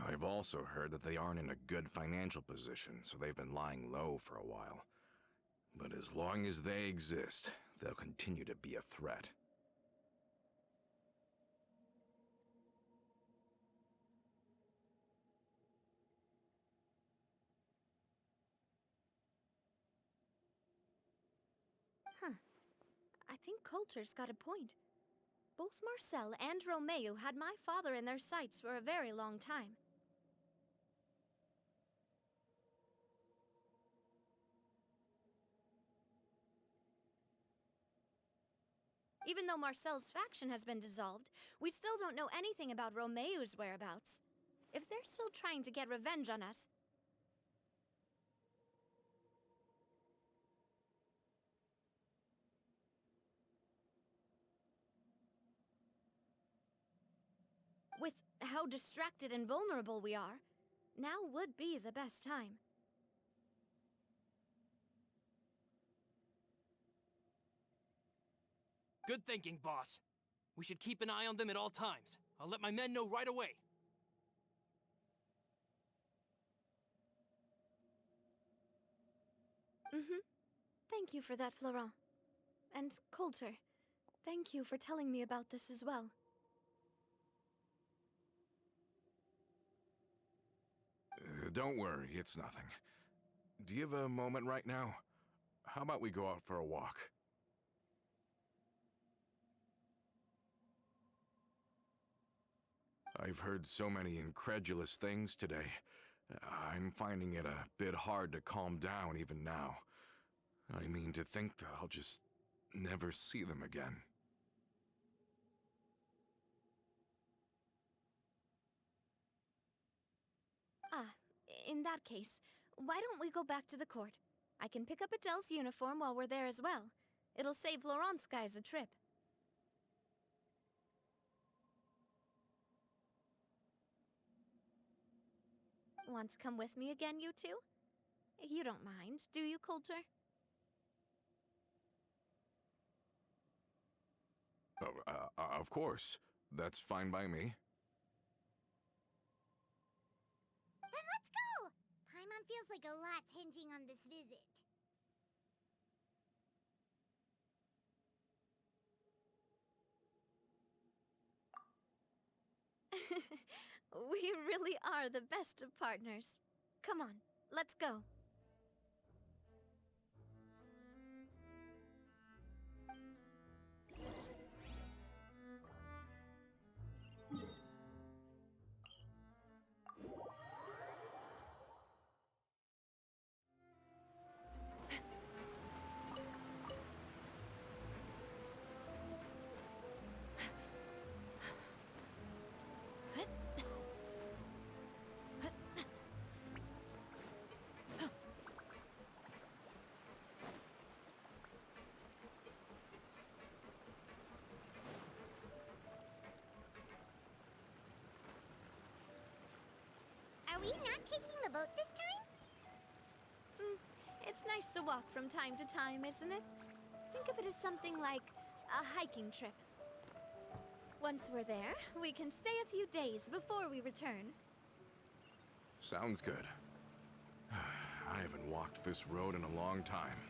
[SPEAKER 5] I've also heard that they aren't in a good financial position, so they've been lying low for a while. But as long as they exist, they'll continue to be a threat.
[SPEAKER 1] Coulter's got a point. Both Marcel and Romeo had my father in their sights for a very long time. Even though Marcel's faction has been dissolved, we still don't know anything about Romeo's whereabouts. If they're still trying to get revenge on us... With how distracted and vulnerable we are, now would be the best time.
[SPEAKER 4] Good thinking, boss. We should keep an eye on them at all times. I'll let my men know right away.
[SPEAKER 1] Thank you for that, Florent. And Coulter, thank you for telling me about this as well.
[SPEAKER 5] Don't worry, it's nothing. Do you have a moment right now? How about we go out for a walk? I've heard so many incredulous things today. I'm finding it a bit hard to calm down even now. I mean, to think that I'll just never see them again.
[SPEAKER 1] In that case, why don't we go back to the court? I can pick up Adele's uniform while we're there as well. It'll save Laurent's guys a trip. Want to come with me again, you two? You don't mind, do you, Coulter?
[SPEAKER 5] Of course. That's fine by me.
[SPEAKER 2] Then let's go! Paimon feels like a lot's hinging on this visit.
[SPEAKER 1] We really are the best of partners. Come on, let's go.
[SPEAKER 2] Are we not taking the boat this time?
[SPEAKER 1] It's nice to walk from time to time, isn't it? Think of it as something like a hiking trip. Once we're there, we can stay a few days before we return.
[SPEAKER 5] Sounds good. I haven't walked this road in a long time.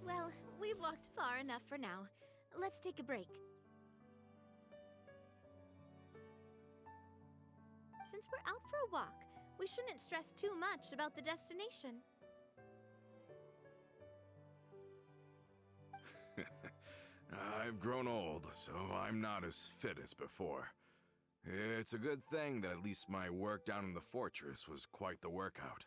[SPEAKER 1] Well, we've walked far enough for now. Let's take a break. Since we're out for a walk, we shouldn't stress too much about the destination.
[SPEAKER 5] I've grown old, so I'm not as fit as before. It's a good thing that at least my work down in the fortress was quite the workout.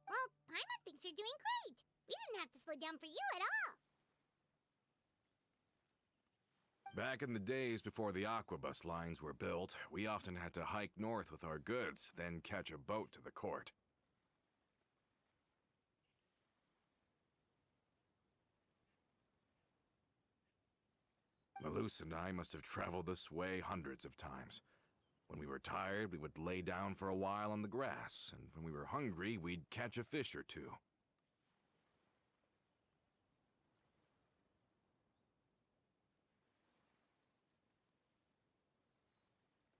[SPEAKER 2] Well, Paimon thinks you're doing great. We didn't have to slow down for you at all.
[SPEAKER 5] Back in the days before the aquabus lines were built, we often had to hike north with our goods, then catch a boat to the court. Malus and I must have traveled this way hundreds of times. When we were tired, we would lay down for a while on the grass, and when we were hungry, we'd catch a fish or two.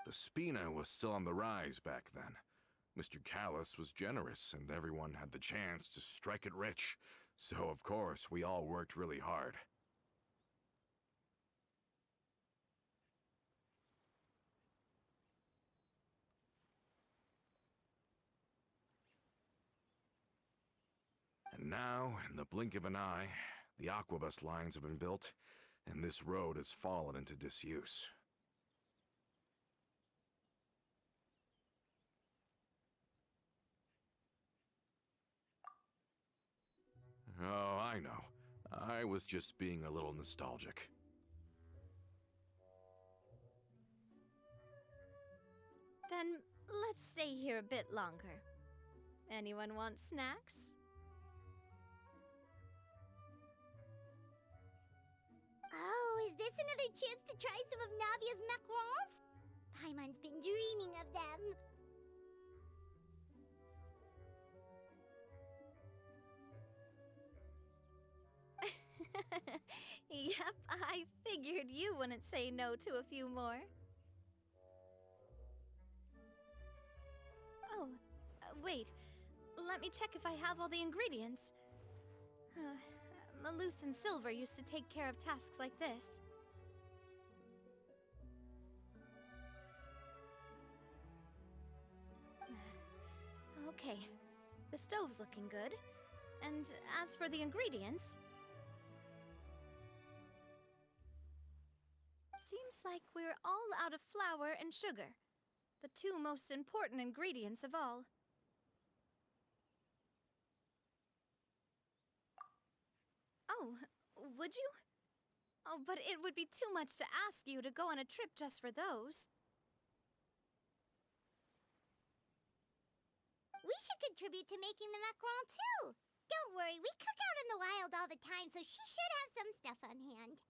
[SPEAKER 5] The Spina was still on the rise back then. Mr. Callus was generous, and everyone had the chance to strike it rich. So, of course, we all worked really hard. And now, in the blink of an eye, the aquabus lines have been built, and this road has fallen into disuse. Oh, I know. I was just being a little nostalgic.
[SPEAKER 1] Then let's stay here a bit longer. Anyone want snacks?
[SPEAKER 2] Oh, is this another chance to try some of Navia's macarons? Paimon's been dreaming of them.
[SPEAKER 1] Yep, I figured you wouldn't say no to a few more. Oh, wait. Let me check if I have all the ingredients. Malus and Silver used to take care of tasks like this. Okay, the stove's looking good. And as for the ingredients... Seems like we're all out of flour and sugar, the two most important ingredients of all. Oh, would you? Oh, but it would be too much to ask you to go on a trip just for those.
[SPEAKER 2] We should contribute to making the macaron too. Don't worry, we cook out in the wild all the time, so she should have some stuff on hand.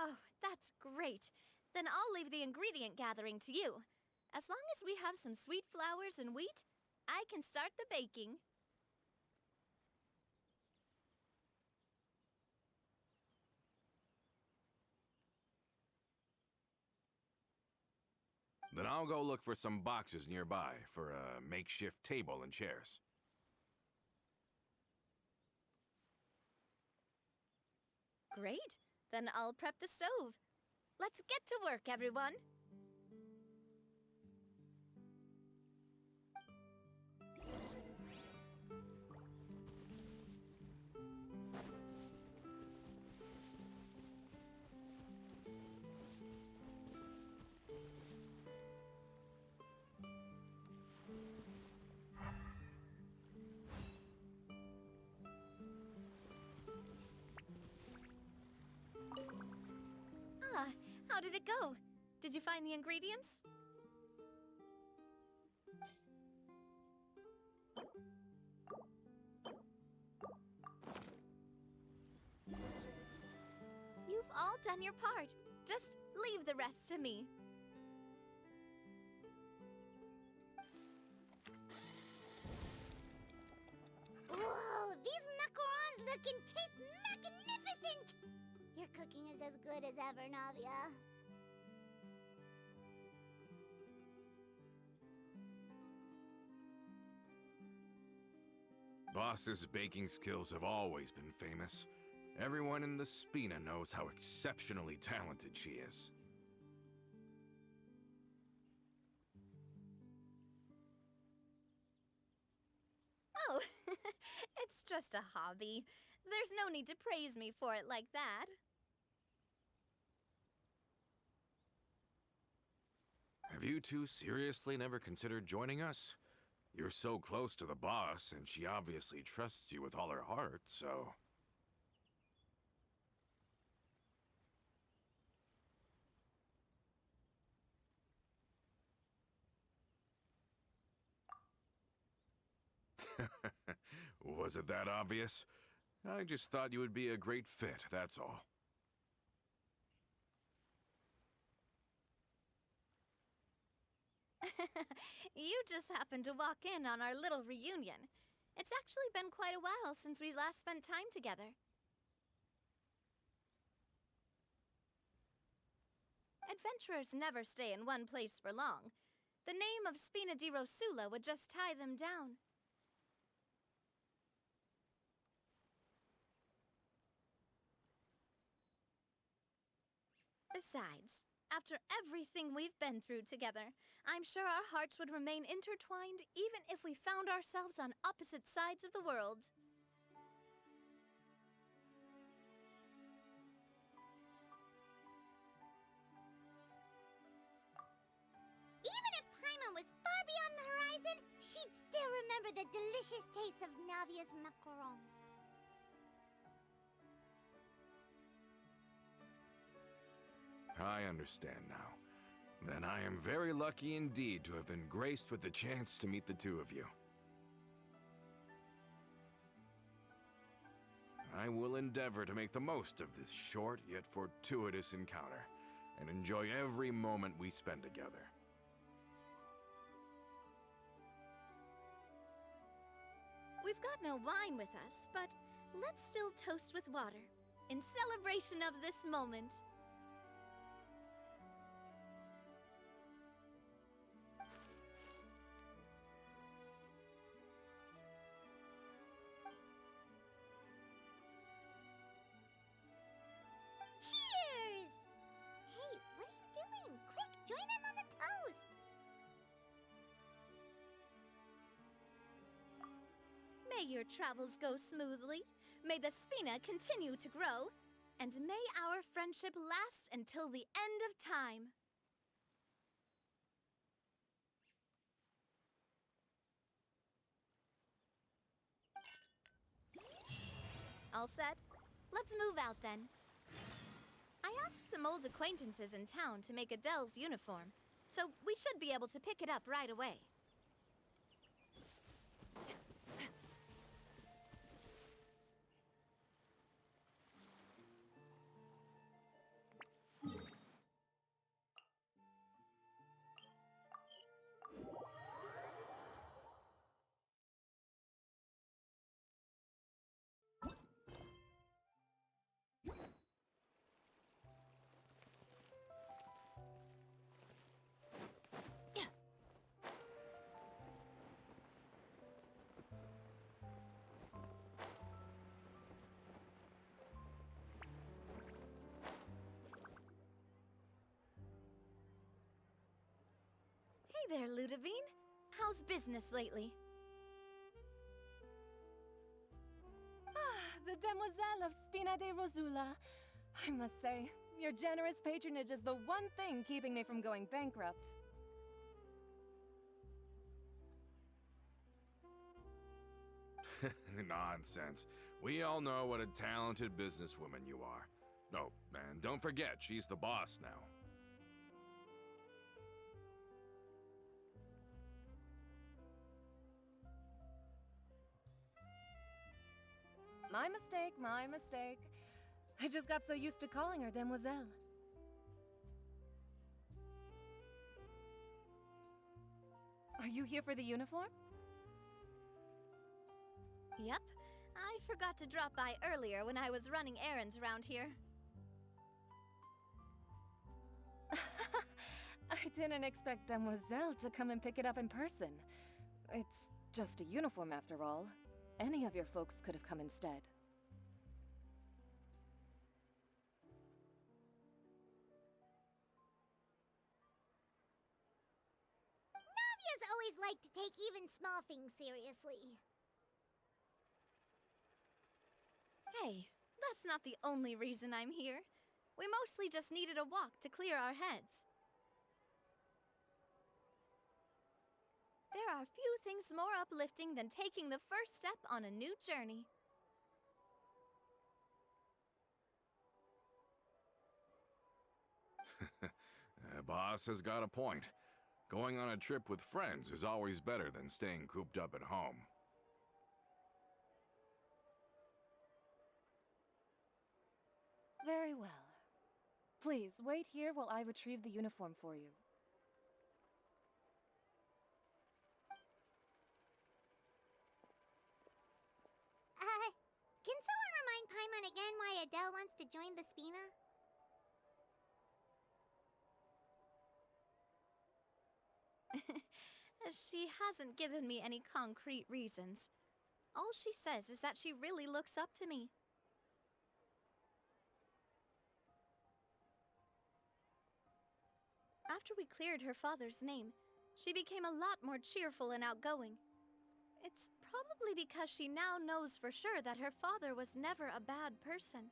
[SPEAKER 1] Oh, that's great. Then I'll leave the ingredient gathering to you. As long as we have some sweet flowers and wheat, I can start the baking.
[SPEAKER 5] Then I'll go look for some boxes nearby for a makeshift table and chairs.
[SPEAKER 1] Great. Then I'll prep the stove. Let's get to work, everyone. How did it go? Did you find the ingredients? You've all done your part. Just leave the rest to me.
[SPEAKER 2] Whoa, these macarons look and taste magnificent! Your cooking is as good as ever, Navia.
[SPEAKER 5] Boss's baking skills have always been famous. Everyone in the Spina knows how exceptionally talented she is.
[SPEAKER 1] Oh, it's just a hobby. There's no need to praise me for it like that.
[SPEAKER 5] Have you two seriously never considered joining us? You're so close to the boss, and she obviously trusts you with all her heart, so... Was it that obvious? I just thought you would be a great fit, that's all.
[SPEAKER 1] You just happened to walk in on our little reunion. It's actually been quite a while since we last spent time together. Adventurers never stay in one place for long. The name of Spina-di-Rosula would just tie them down. Besides, after everything we've been through together, I'm sure our hearts would remain intertwined even if we found ourselves on opposite sides of the world.
[SPEAKER 2] Even if Paimon was far beyond the horizon, she'd still remember the delicious taste of Navia's macaron.
[SPEAKER 5] I understand now. Then I am very lucky indeed to have been graced with the chance to meet the two of you. I will endeavor to make the most of this short yet fortuitous encounter, and enjoy every moment we spend together.
[SPEAKER 1] We've got no wine with us, but let's still toast with water, in celebration of this moment.
[SPEAKER 2] Cheers! Hey, what are you doing? Quick, join in on the toast!
[SPEAKER 1] May your travels go smoothly, may the Spina continue to grow, and may our friendship last until the end of time. All set? Let's move out then. I asked some old acquaintances in town to make Adele's uniform, so we should be able to pick it up right away. Hey there, Ludovine. How's business lately?
[SPEAKER 3] The demoiselle of Spina-di-Rosula. I must say, your generous patronage is the one thing keeping me from going bankrupt.
[SPEAKER 5] Nonsense. We all know what a talented businesswoman you are. Oh, and don't forget, she's the boss now.
[SPEAKER 3] My mistake, my mistake. I just got so used to calling her demoiselle. Are you here for the uniform?
[SPEAKER 1] Yep. I forgot to drop by earlier when I was running errands around here.
[SPEAKER 3] I didn't expect demoiselle to come and pick it up in person. It's just a uniform after all. Any of your folks could have come instead.
[SPEAKER 2] Navia's always liked to take even small things seriously.
[SPEAKER 1] Hey, that's not the only reason I'm here. We mostly just needed a walk to clear our heads. There are few things more uplifting than taking the first step on a new journey.
[SPEAKER 5] Boss has got a point. Going on a trip with friends is always better than staying cooped up at home.
[SPEAKER 3] Very well. Please, wait here while I retrieve the uniform for you.
[SPEAKER 2] Can someone remind Paimon again why Adele wants to join the Spina?
[SPEAKER 1] She hasn't given me any concrete reasons. All she says is that she really looks up to me. After we cleared her father's name, she became a lot more cheerful and outgoing. It's probably because she now knows for sure that her father was never a bad person.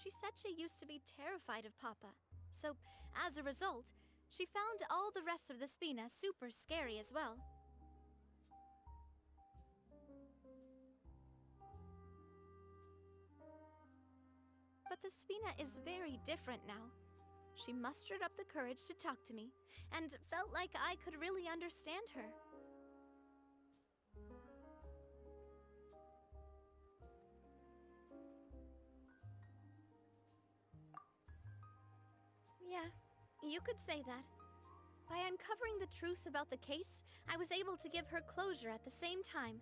[SPEAKER 1] She said she used to be terrified of Papa, so as a result, she found all the rest of the Spina super scary as well. But the Spina is very different now. She mustered up the courage to talk to me, and felt like I could really understand her. Yeah, you could say that. By uncovering the truth about the case, I was able to give her closure at the same time.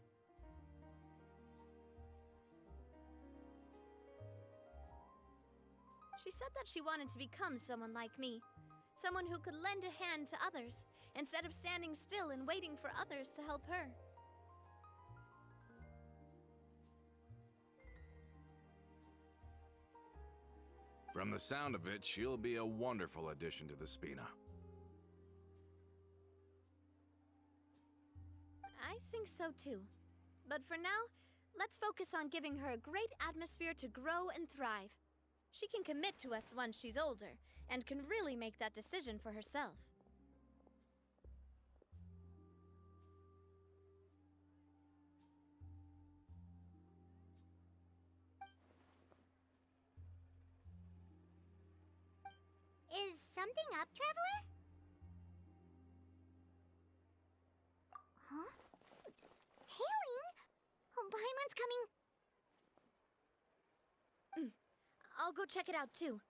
[SPEAKER 1] She said that she wanted to become someone like me. Someone who could lend a hand to others, instead of standing still and waiting for others to help her.
[SPEAKER 5] From the sound of it, she'll be a wonderful addition to the Spina.
[SPEAKER 1] I think so too. But for now, let's focus on giving her a great atmosphere to grow and thrive. She can commit to us once she's older, and can really make that decision for herself.
[SPEAKER 2] Is something up, Traveler? Huh? Tailing? Oh, Paimon's coming.
[SPEAKER 1] I'll go check it out too.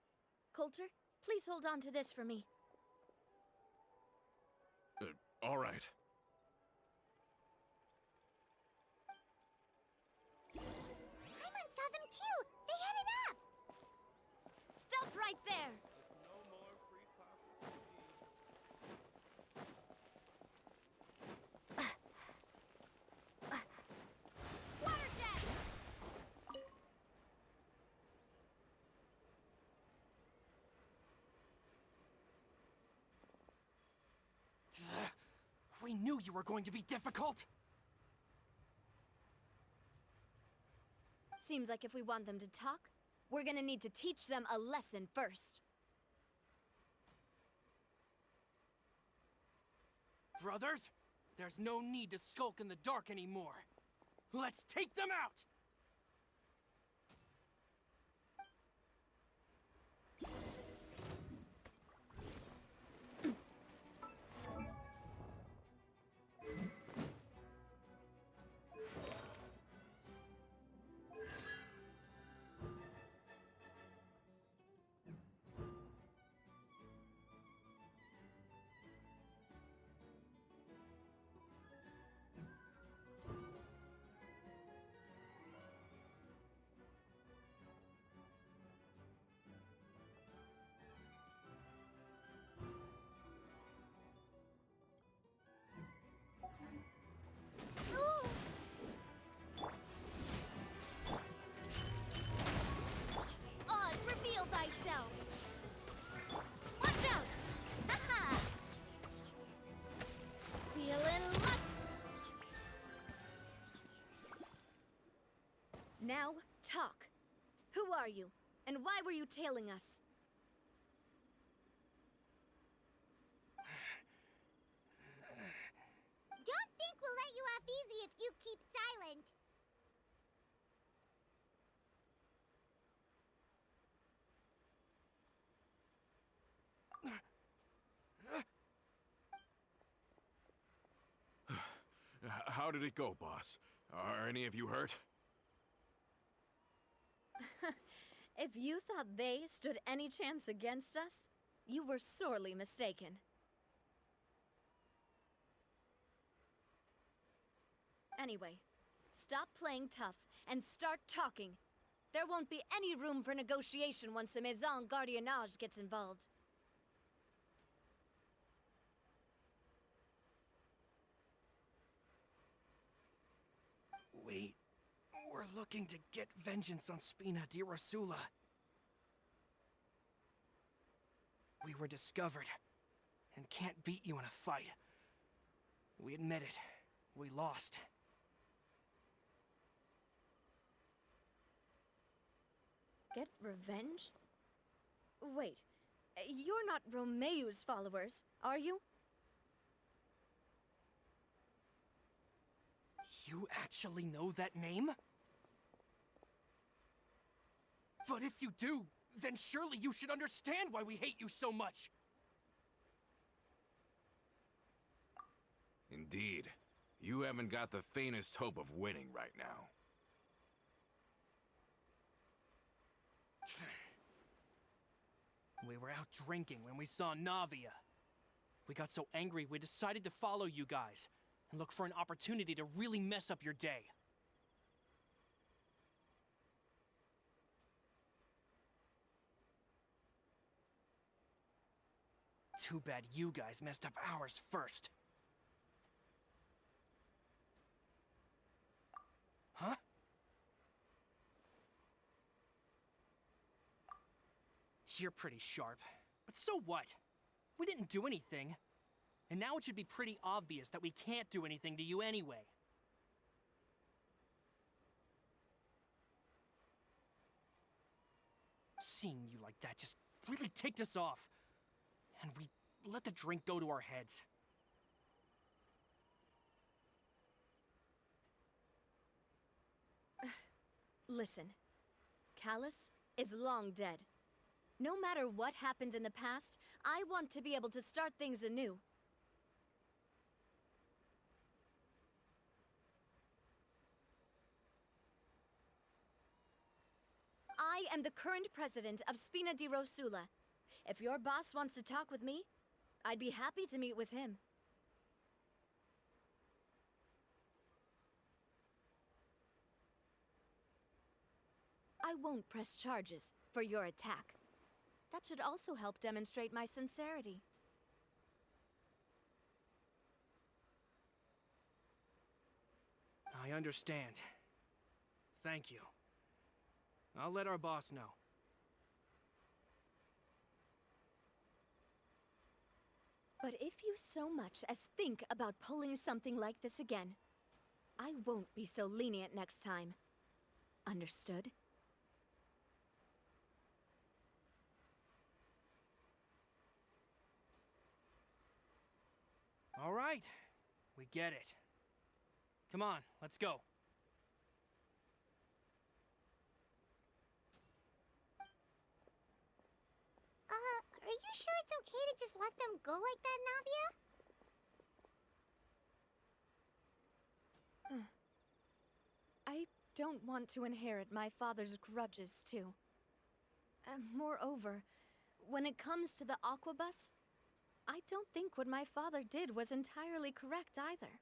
[SPEAKER 1] Coulter, please hold on to this for me.
[SPEAKER 5] All right.
[SPEAKER 2] Paimon saw them too! They headed up!
[SPEAKER 1] Stop right there! Water jet!
[SPEAKER 4] We knew you were going to be difficult!
[SPEAKER 1] Seems like if we want them to talk, we're gonna need to teach them a lesson first.
[SPEAKER 4] Brothers, there's no need to skulk in the dark anymore. Let's take them out!
[SPEAKER 1] Oz, reveal thyself! Watch out! Haha! Feeling luck! Now, talk. Who are you? And why were you tailing us?
[SPEAKER 2] Don't think we'll let you off easy if you keep silent.
[SPEAKER 5] how did it go, boss? Are any of you hurt?
[SPEAKER 1] If you thought they stood any chance against us, you were sorely mistaken. Anyway, stop playing tough and start talking. There won't be any room for negotiation once the Maison Gardiennage gets involved.
[SPEAKER 4] We're looking to get vengeance on Spina- di-Rosula. We were discovered and can't beat you in a fight. We admit it. We lost.
[SPEAKER 1] Get revenge? Wait, you're not Romeu's followers, are you?
[SPEAKER 4] You actually know that name? But if you do, then surely you should understand why we hate you so much!
[SPEAKER 5] Indeed. You haven't got the faintest hope of winning right now.
[SPEAKER 4] We were out drinking when we saw Navia. We got so angry we decided to follow you guys and look for an opportunity to really mess up your day. Too bad you guys messed up ours first. Huh? You're pretty sharp, but so what? We didn't do anything. And now it should be pretty obvious that we can't do anything to you anyway. Seeing you like that just really ticked us off. And we let the drink go to our heads.
[SPEAKER 1] Listen, Callus is long dead. No matter what happened in the past, I want to be able to start things anew. I am the current president of Spina-di-Rosula. If your boss wants to talk with me, I'd be happy to meet with him. I won't press charges for your attack. That should also help demonstrate my sincerity.
[SPEAKER 4] I understand. Thank you. I'll let our boss know.
[SPEAKER 1] But if you so much as think about pulling something like this again, I won't be so lenient next time. Understood?
[SPEAKER 4] All right. We get it. Come on, let's go.
[SPEAKER 2] Are you sure it's okay to just let them go like that, Navia?
[SPEAKER 1] I don't want to inherit my father's grudges, too. Moreover, when it comes to the Aquabus, I don't think what my father did was entirely correct either.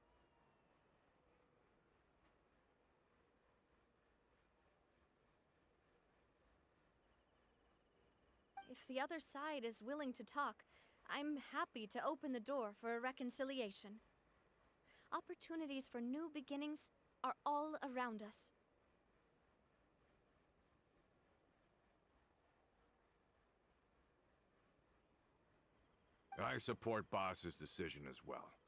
[SPEAKER 1] If the other side is willing to talk, I'm happy to open the door for a reconciliation. Opportunities for new beginnings are all around us.
[SPEAKER 5] I support Boss's decision as well.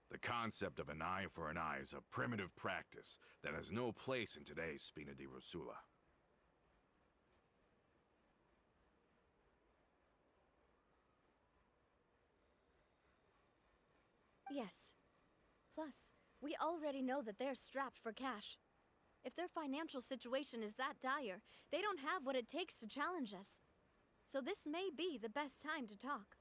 [SPEAKER 5] The concept of an eye for an eye is a primitive practice that has no place in today's Spina-di-Rosula.
[SPEAKER 1] Yes. Plus, we already know that they're strapped for cash. If their financial situation is that dire, they don't have what it takes to challenge us. So this may be the best time to talk.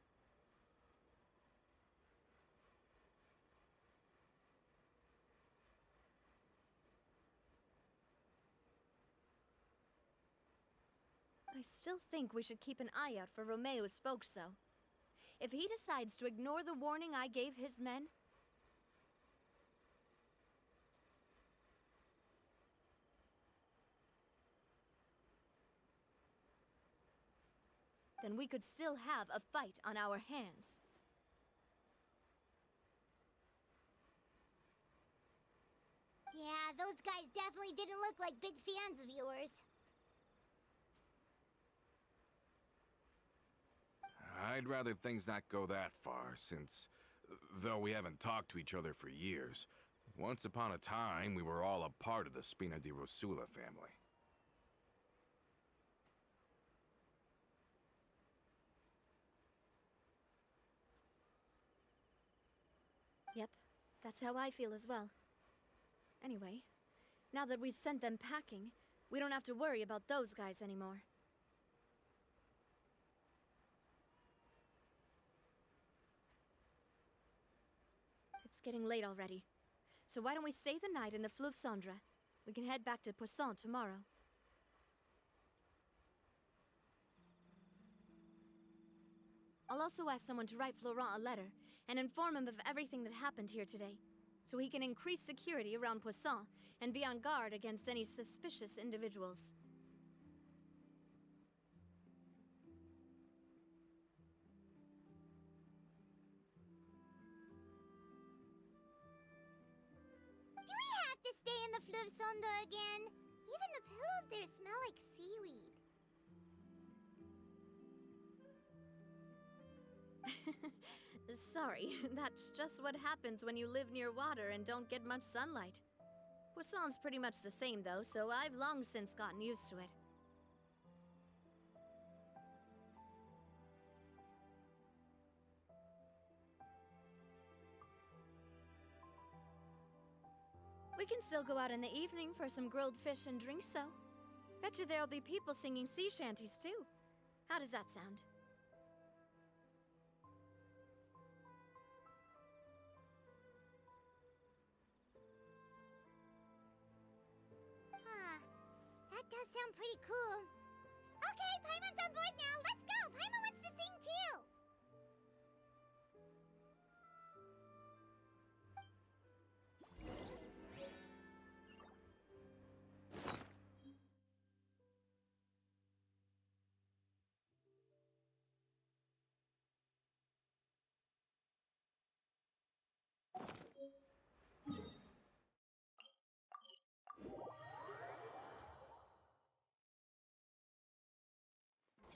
[SPEAKER 1] I still think we should keep an eye out for Romeo's folks, though. If he decides to ignore the warning I gave his men, then we could still have a fight on our hands.
[SPEAKER 2] Yeah, those guys definitely didn't look like big fans of yours.
[SPEAKER 5] I'd rather things not go that far, since, though we haven't talked to each other for years, once upon a time we were all a part of the Spina- di-Rosula family.
[SPEAKER 1] Yep, that's how I feel as well. Anyway, now that we've sent them packing, we don't have to worry about those guys anymore. It's getting late already, so why don't we stay the night in the Flёv-Sander? We can head back to Poisson tomorrow. I'll also ask someone to write Florent a letter and inform him of everything that happened here today, so he can increase security around Poisson and be on guard against any suspicious individuals.
[SPEAKER 2] Do we have to stay in the Flёv-Sander again? Even the pillows there smell like seaweed.
[SPEAKER 1] Sorry, that's just what happens when you live near water and don't get much sunlight. Poisson's pretty much the same though, so I've long since gotten used to it. We can still go out in the evening for some grilled fish and drinks though. Bet you there'll be people singing sea shanties too. How does that sound?
[SPEAKER 2] That does sound pretty cool. Okay, Paimon's on board now. Let's go. Paimon wants to sing too.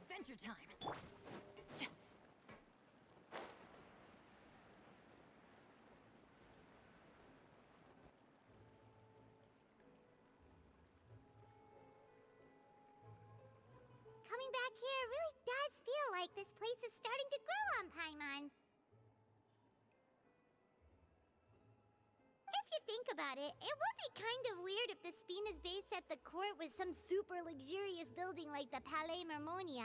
[SPEAKER 3] Adventure time!
[SPEAKER 2] Coming back here really does feel like this place is starting to grow on Paimon. If you think about it, it would be kind of weird if the Spina's base at the court was some super luxurious building like the Palais Mermonia.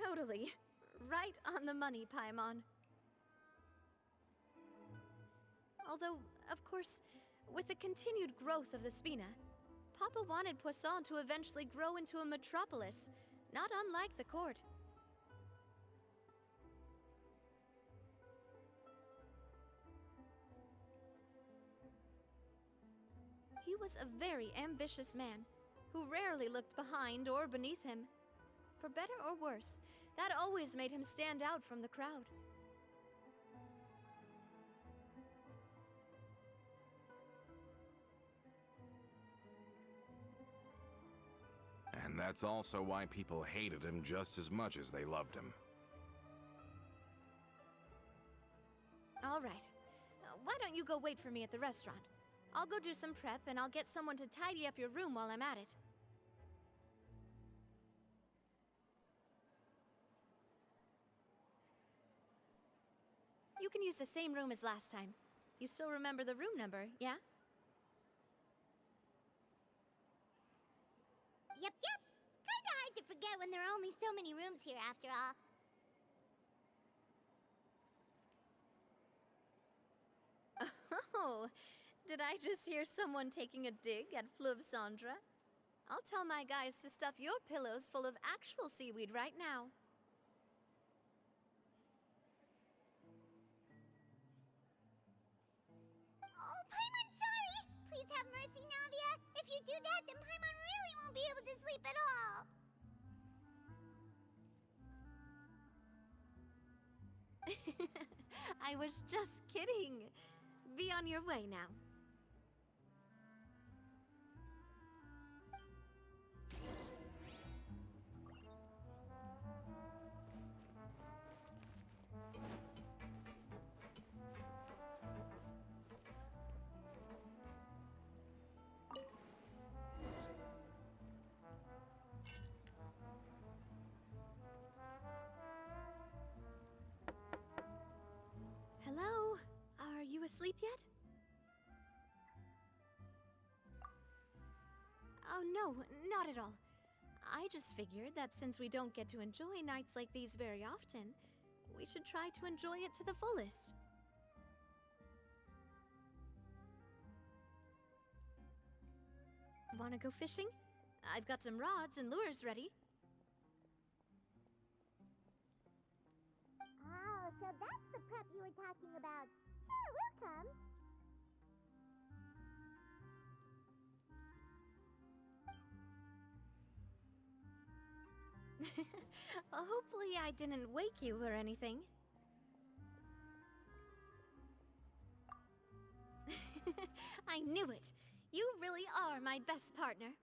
[SPEAKER 1] Totally. Right on the money, Paimon. Although, of course, with the continued growth of the Spina, Papa wanted Poisson to eventually grow into a metropolis, not unlike the court. He was a very ambitious man, who rarely looked behind or beneath him. For better or worse, that always made him stand out from the crowd.
[SPEAKER 5] And that's also why people hated him just as much as they loved him.
[SPEAKER 1] All right. Why don't you go wait for me at the restaurant? I'll go do some prep and I'll get someone to tidy up your room while I'm at it. You can use the same room as last time. You still remember the room number, yeah?
[SPEAKER 2] Yep. Kinda hard to forget when there are only so many rooms here after all.
[SPEAKER 1] Oh, did I just hear someone taking a dig at Flёv-Sandra? I'll tell my guys to stuff your pillows full of actual seaweed right now.
[SPEAKER 2] Oh, Paimon's sorry! Please have mercy, Navia! If you do that, then Paimon really won't be able to sleep at all!
[SPEAKER 1] I was just kidding. Be on your way now. Hello? Are you asleep yet? Oh no, not at all. I just figured that since we don't get to enjoy nights like these very often, we should try to enjoy it to the fullest. Wanna go fishing? I've got some rods and lures ready.
[SPEAKER 2] Oh, so that's the prep you were talking about. Sure, we'll come.
[SPEAKER 1] Hopefully I didn't wake you or anything. I knew it! You really are my best partner.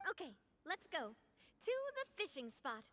[SPEAKER 1] Okay, let's go. To the fishing spot.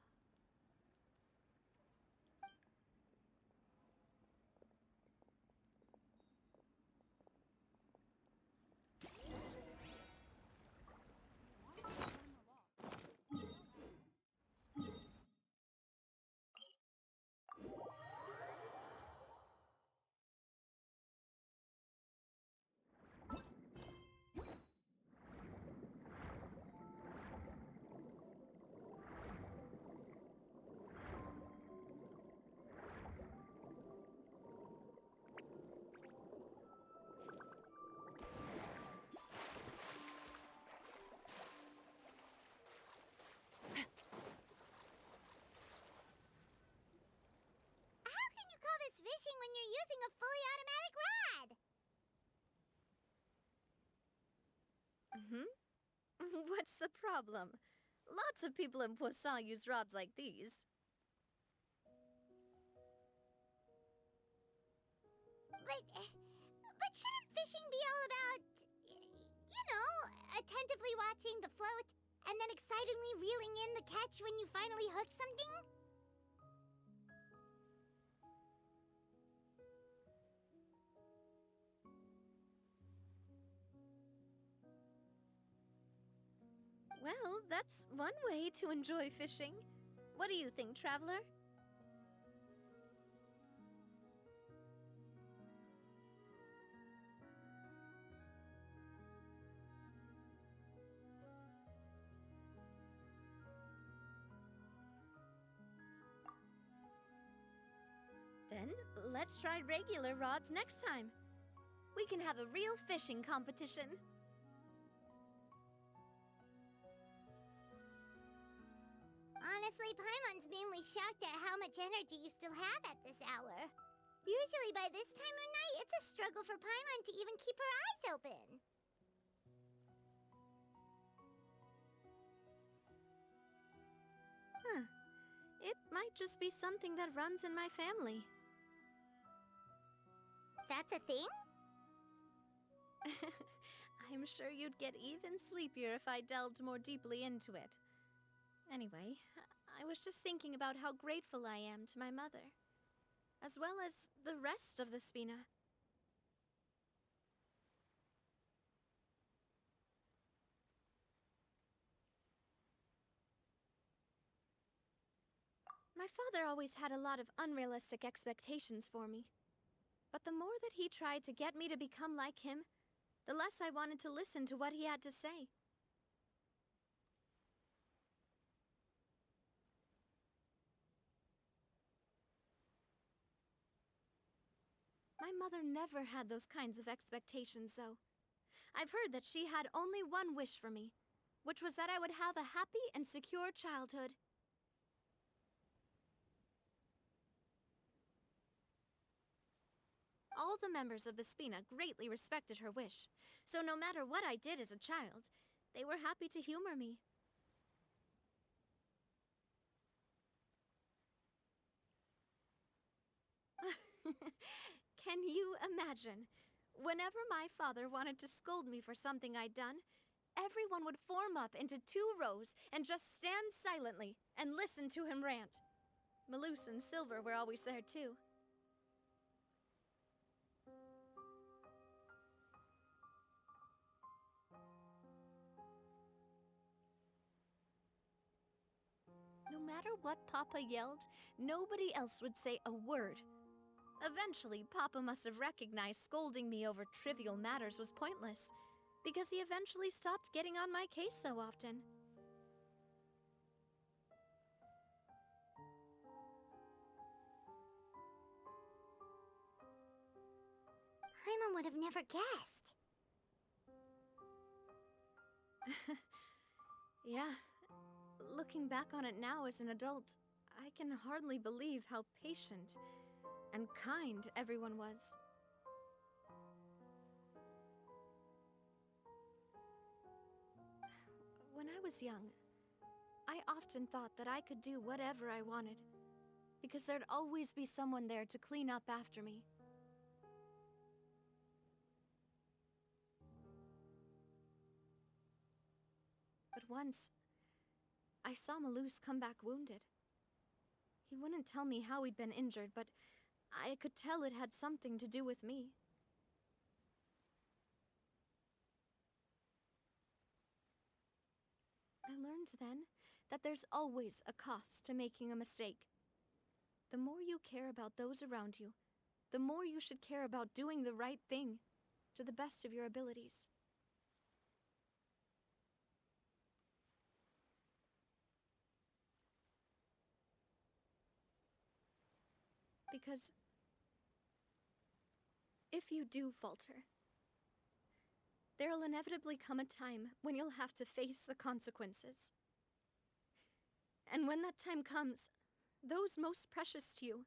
[SPEAKER 2] How can you call this fishing when you're using a fully automatic rod?
[SPEAKER 1] What's the problem? Lots of people in Poisson use rods like these.
[SPEAKER 2] But shouldn't fishing be all about, you know, attentively watching the float and then excitedly reeling in the catch when you finally hook something?
[SPEAKER 1] Well, that's one way to enjoy fishing. What do you think, traveler? Then, let's try regular rods next time. We can have a real fishing competition.
[SPEAKER 2] Honestly, Paimon's mainly shocked at how much energy you still have at this hour. Usually by this time of night, it's a struggle for Paimon to even keep her eyes open.
[SPEAKER 1] Huh. It might just be something that runs in my family.
[SPEAKER 2] That's a thing?
[SPEAKER 1] I'm sure you'd get even sleepier if I delved more deeply into it. Anyway, I was just thinking about how grateful I am to my mother, as well as the rest of the Spina. My father always had a lot of unrealistic expectations for me. But the more that he tried to get me to become like him, the less I wanted to listen to what he had to say. My mother never had those kinds of expectations, though. I've heard that she had only one wish for me, which was that I would have a happy and secure childhood. All the members of the Spina greatly respected her wish, so no matter what I did as a child, they were happy to humor me. Can you imagine? Whenever my father wanted to scold me for something I'd done, everyone would form up into 2 rows and just stand silently and listen to him rant. Maloose and Silver were always there too. No matter what Papa yelled, nobody else would say a word. Eventually, Papa must have recognized scolding me over trivial matters was pointless, because he eventually stopped getting on my case so often.
[SPEAKER 2] Paimon would have never guessed.
[SPEAKER 1] Yeah, looking back on it now as an adult, I can hardly believe how patient and kind everyone was. When I was young, I often thought that I could do whatever I wanted, because there'd always be someone there to clean up after me. But once, I saw Maloose come back wounded. He wouldn't tell me how he'd been injured, but I could tell it had something to do with me. I learned then that there's always a cost to making a mistake. The more you care about those around you, the more you should care about doing the right thing to the best of your abilities. Because if you do falter, there'll inevitably come a time when you'll have to face the consequences. And when that time comes, those most precious to you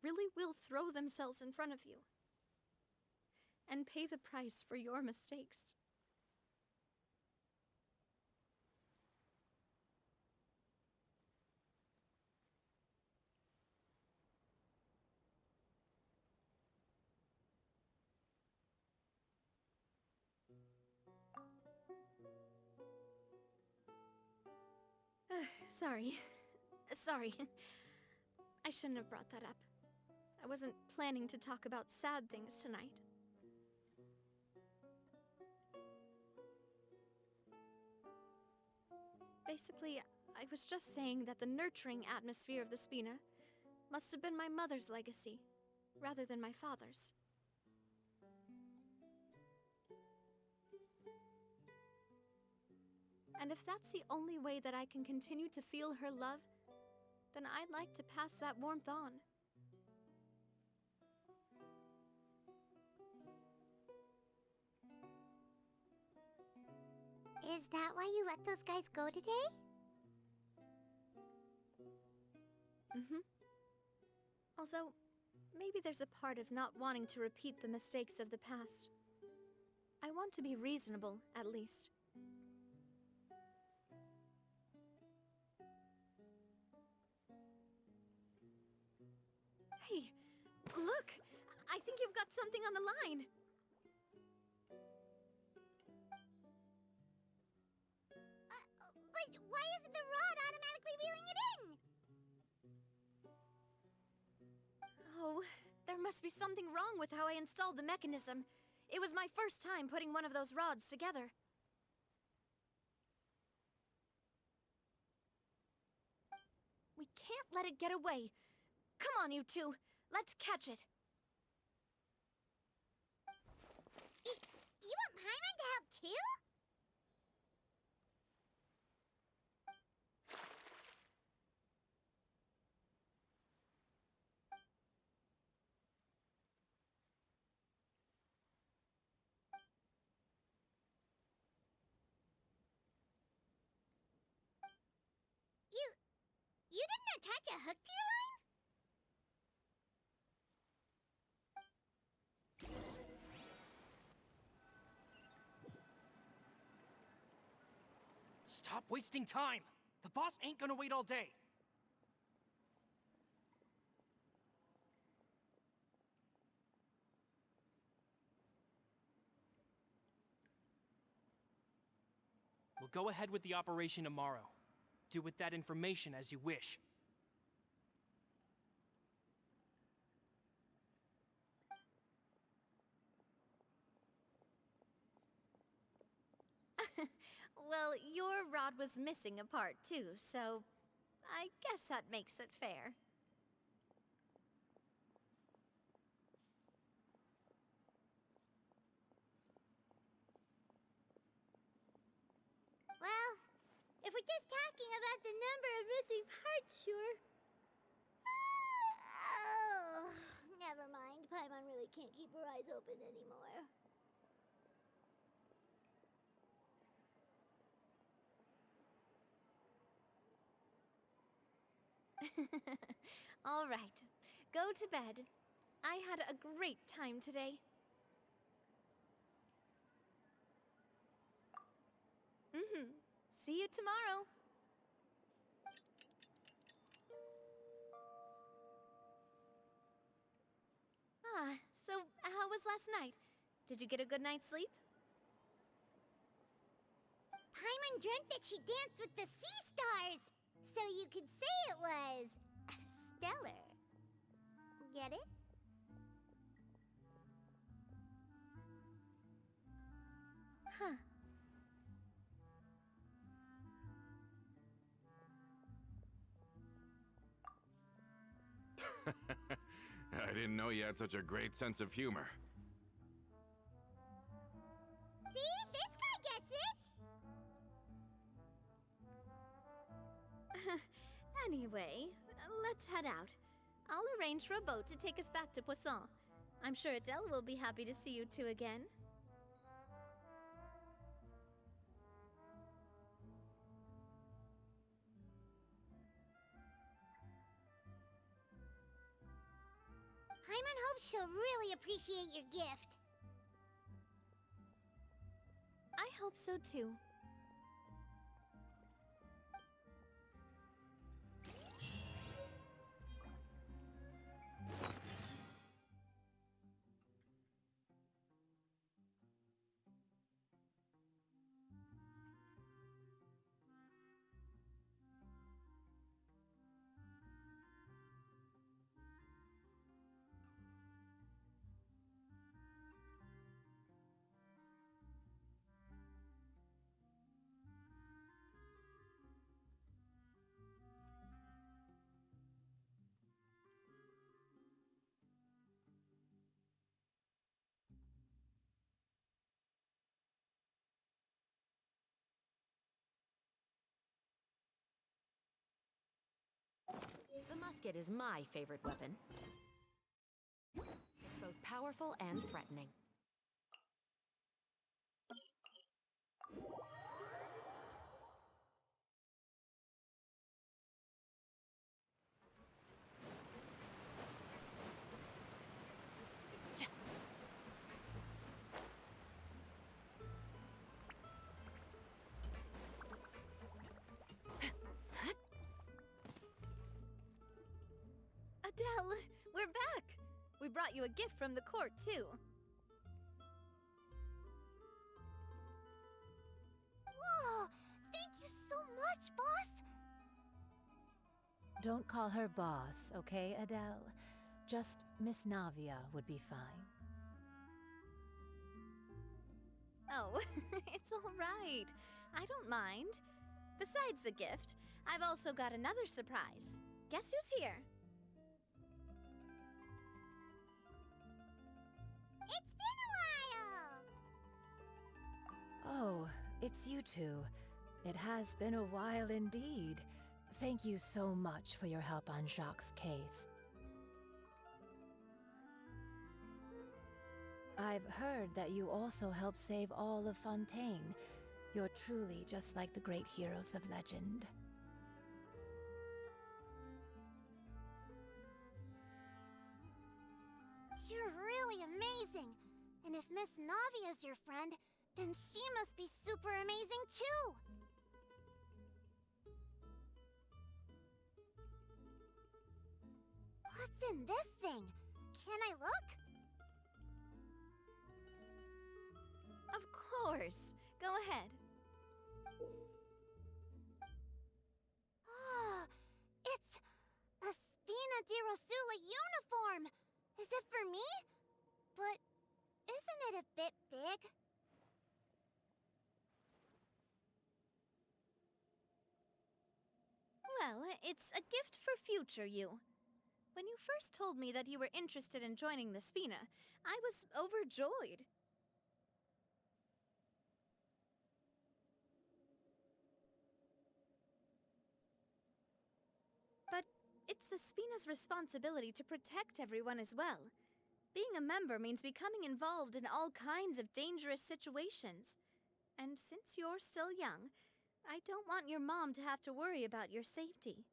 [SPEAKER 1] really will throw themselves in front of you and pay the price for your mistakes. Sorry. I shouldn't have brought that up. I wasn't planning to talk about sad things tonight. Basically, I was just saying that the nurturing atmosphere of the Spina must have been my mother's legacy, rather than my father's. And if that's the only way that I can continue to feel her love, then I'd like to pass that warmth on.
[SPEAKER 2] Is that why you let those guys go today?
[SPEAKER 1] Mm-hmm. Although, maybe there's a part of not wanting to repeat the mistakes of the past. I want to be reasonable, at least. Hey, look! I think you've got something on the line!
[SPEAKER 2] But why isn't the rod automatically reeling it in?
[SPEAKER 1] Oh, there must be something wrong with how I installed the mechanism. It was my first time putting one of those rods together. We can't let it get away. Come on, you two. Let's catch it.
[SPEAKER 2] You want Paimon to help too? You didn't attach a hook to your line?
[SPEAKER 4] Stop wasting time! The boss ain't gonna wait all day! We'll go ahead with the operation tomorrow. Do with that information as you wish.
[SPEAKER 1] Well, your rod was missing a part too, so I guess that makes it fair.
[SPEAKER 2] Well, if we're just talking about the number of missing parts, sure. Oh, never mind. Paimon really can't keep her eyes open anymore.
[SPEAKER 1] All right, go to bed. I had a great time today. See you tomorrow. So how was last night? Did you get a good night's sleep?
[SPEAKER 2] Paimon dreamt that she danced with the sea stars, so you could say it was stellar. Get it?
[SPEAKER 1] Huh.
[SPEAKER 5] I didn't know you had such a great sense of humor.
[SPEAKER 2] See? This guy gets it!
[SPEAKER 1] Anyway, let's head out. I'll arrange for a boat to take us back to Poisson. I'm sure Adele will be happy to see you two again.
[SPEAKER 2] Paimon hopes she'll really appreciate your gift.
[SPEAKER 1] I hope so too.
[SPEAKER 6] The musket is my favorite weapon. It's both powerful and threatening.
[SPEAKER 1] Adele, we're back! We brought you a gift from the court, too.
[SPEAKER 2] Whoa! Thank you so much, boss!
[SPEAKER 3] Don't call her boss, okay, Adele? Just Miss Navia would be fine.
[SPEAKER 1] Oh, it's all right. I don't mind. Besides the gift, I've also got another surprise. Guess who's here?
[SPEAKER 2] It's been a while!
[SPEAKER 3] Oh, it's you two. It has been a while indeed. Thank you so much for your help on Jacques' case. I've heard that you also helped save all of Fontaine. You're truly just like the great heroes of legend.
[SPEAKER 2] really amazing. And if Miss Navi is your friend, then she must be super amazing too. What's in this thing? Can I look?
[SPEAKER 1] Of course. Go ahead.
[SPEAKER 2] Oh, it's a Spina-di-Rosula uniform. Is it for me? But isn't it a bit big?
[SPEAKER 1] Well, it's a gift for future you. When you first told me that you were interested in joining the Spina, I was overjoyed. But it's the Spina's responsibility to protect everyone as well. Being a member means becoming involved in all kinds of dangerous situations. And since you're still young, I don't want your mom to have to worry about your safety.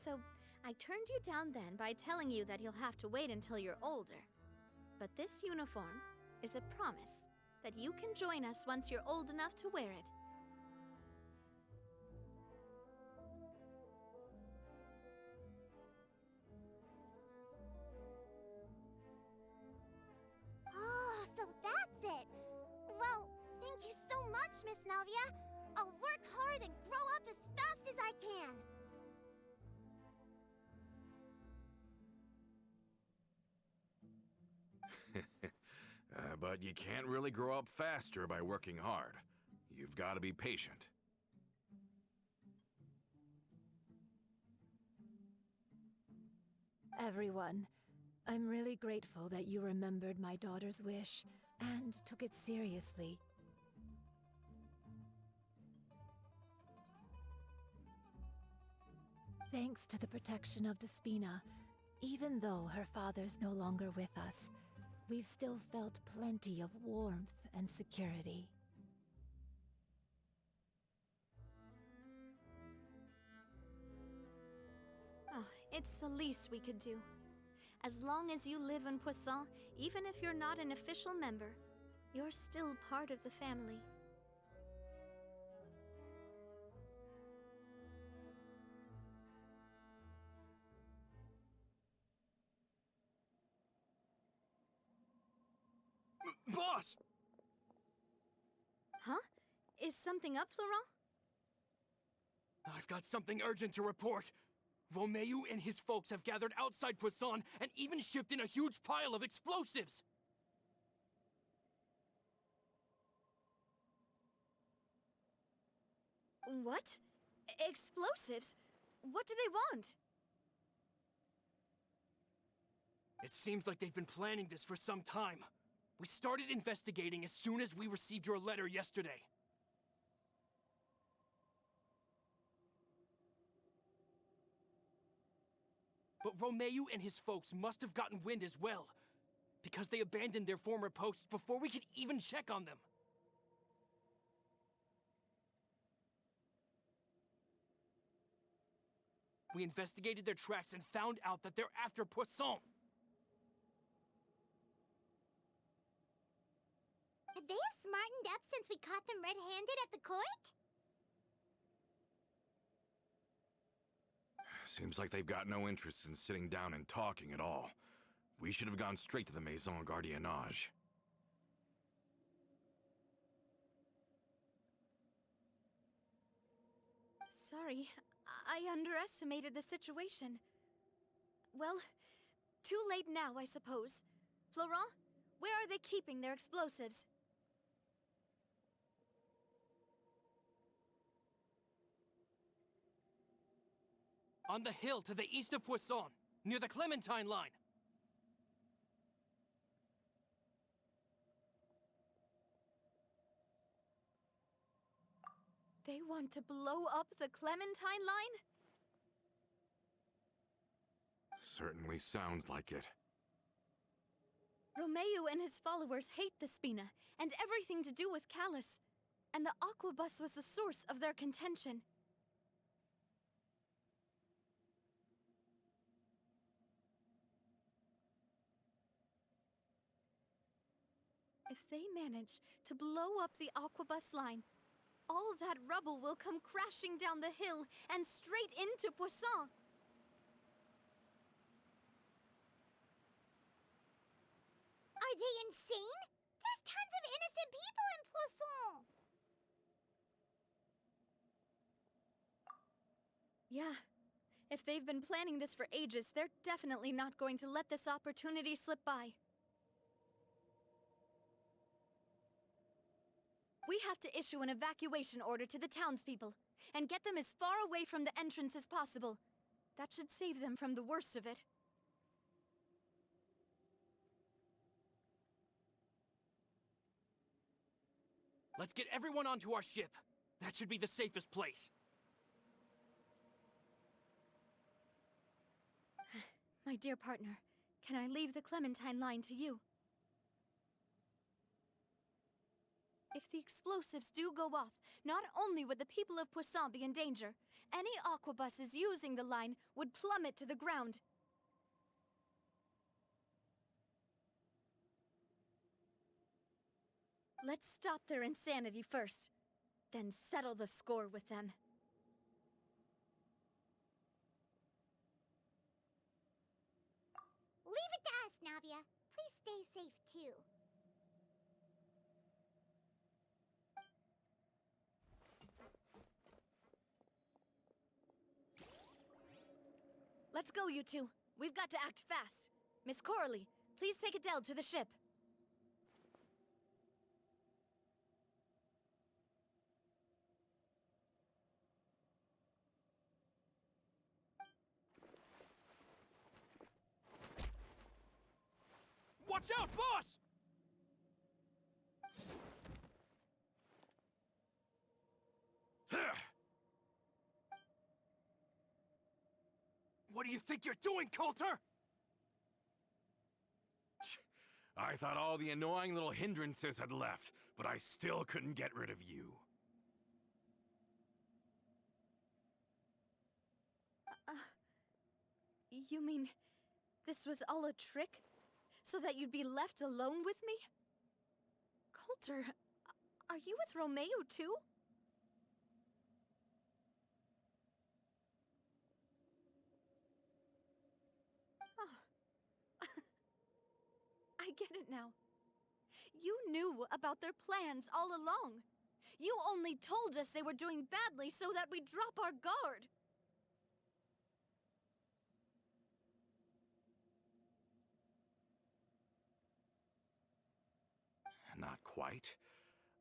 [SPEAKER 1] So, I turned you down then by telling you that you'll have to wait until you're older. But this uniform is a promise that you can join us once you're old enough to wear it.
[SPEAKER 2] Oh, so that's it. Well, thank you so much, Miss Navia. I'll work hard and grow up as fast as I can.
[SPEAKER 5] But you can't really grow up faster by working hard. You've got to be patient.
[SPEAKER 3] Everyone, I'm really grateful that you remembered my daughter's wish and took it seriously. Thanks to the protection of the Spina, even though her father's no longer with us, we've still felt plenty of warmth and security.
[SPEAKER 1] Oh, it's the least we could do. As long as you live in Poisson, even if you're not an official member, you're still part of the family.
[SPEAKER 4] Boss!
[SPEAKER 1] Huh? Is something up, Florent?
[SPEAKER 4] I've got something urgent to report. Romeu and his folks have gathered outside Poisson and even shipped in a huge pile of explosives.
[SPEAKER 1] What? Explosives? What do they want?
[SPEAKER 4] It seems like they've been planning this for some time. We started investigating as soon as we received your letter yesterday. But Romeu and his folks must have gotten wind as well, because they abandoned their former posts before we could even check on them. We investigated their tracks and found out that they're after Poisson.
[SPEAKER 2] Could they have smartened up since we caught them red-handed at the court?
[SPEAKER 5] Seems like they've got no interest in sitting down and talking at all. We should have gone straight to the Maison Gardiennage.
[SPEAKER 1] Sorry, I underestimated the situation. Well, too late now, I suppose. Florent, where are they keeping their explosives?
[SPEAKER 4] On the hill to the east of Poisson, near the Clementine line.
[SPEAKER 1] They want to blow up the Clementine line?
[SPEAKER 5] Certainly sounds like it.
[SPEAKER 1] Romeo and his followers hate the Spina and everything to do with Callus, and the Aquabus was the source of their contention. If they manage to blow up the Aquabus line, all that rubble will come crashing down the hill and straight into Poisson.
[SPEAKER 2] Are they insane? There's tons of innocent people in Poisson!
[SPEAKER 1] Yeah. If they've been planning this for ages, they're definitely not going to let this opportunity slip by. We have to issue an evacuation order to the townspeople and get them as far away from the entrance as possible. That should save them from the worst of it.
[SPEAKER 4] Let's get everyone onto our ship. That should be the safest place.
[SPEAKER 1] My dear partner, can I leave the Clementine line to you? If the explosives do go off, not only would the people of Poisson be in danger, any aquabuses using the line would plummet to the ground. Let's stop their insanity first, then settle the score with them.
[SPEAKER 2] Leave it to us, Navia. Please stay safe, too.
[SPEAKER 1] Let's go, you two. We've got to act fast. Miss Coralie, please take Adele to the ship.
[SPEAKER 4] Watch out, boss! What do you think you're doing, Coulter?
[SPEAKER 5] I thought all the annoying little hindrances had left, but I still couldn't get rid of you.
[SPEAKER 1] You mean this was all a trick? So that you'd be left alone with me? Coulter, are you with Romeo too? Oh. I get it now. You knew about their plans all along. You only told us they were doing badly so that we'd drop our guard.
[SPEAKER 5] Not quite.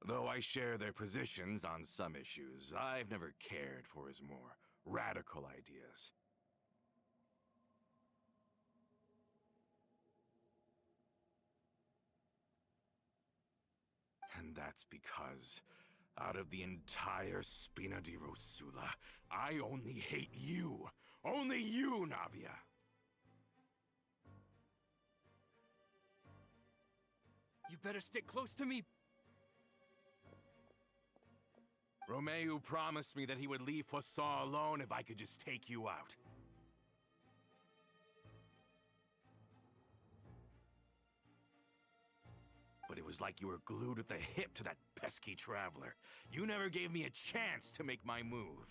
[SPEAKER 5] Though I share their positions on some issues, I've never cared for his more radical ideas. And that's because, out of the entire Spina-di-Rosula, I only hate you! Only you, Navia!
[SPEAKER 4] You better stick close to me.
[SPEAKER 5] Romeo promised me that he would leave Poisson alone if I could just take you out. But it was like you were glued at the hip to that pesky traveler. You never gave me a chance to make my move.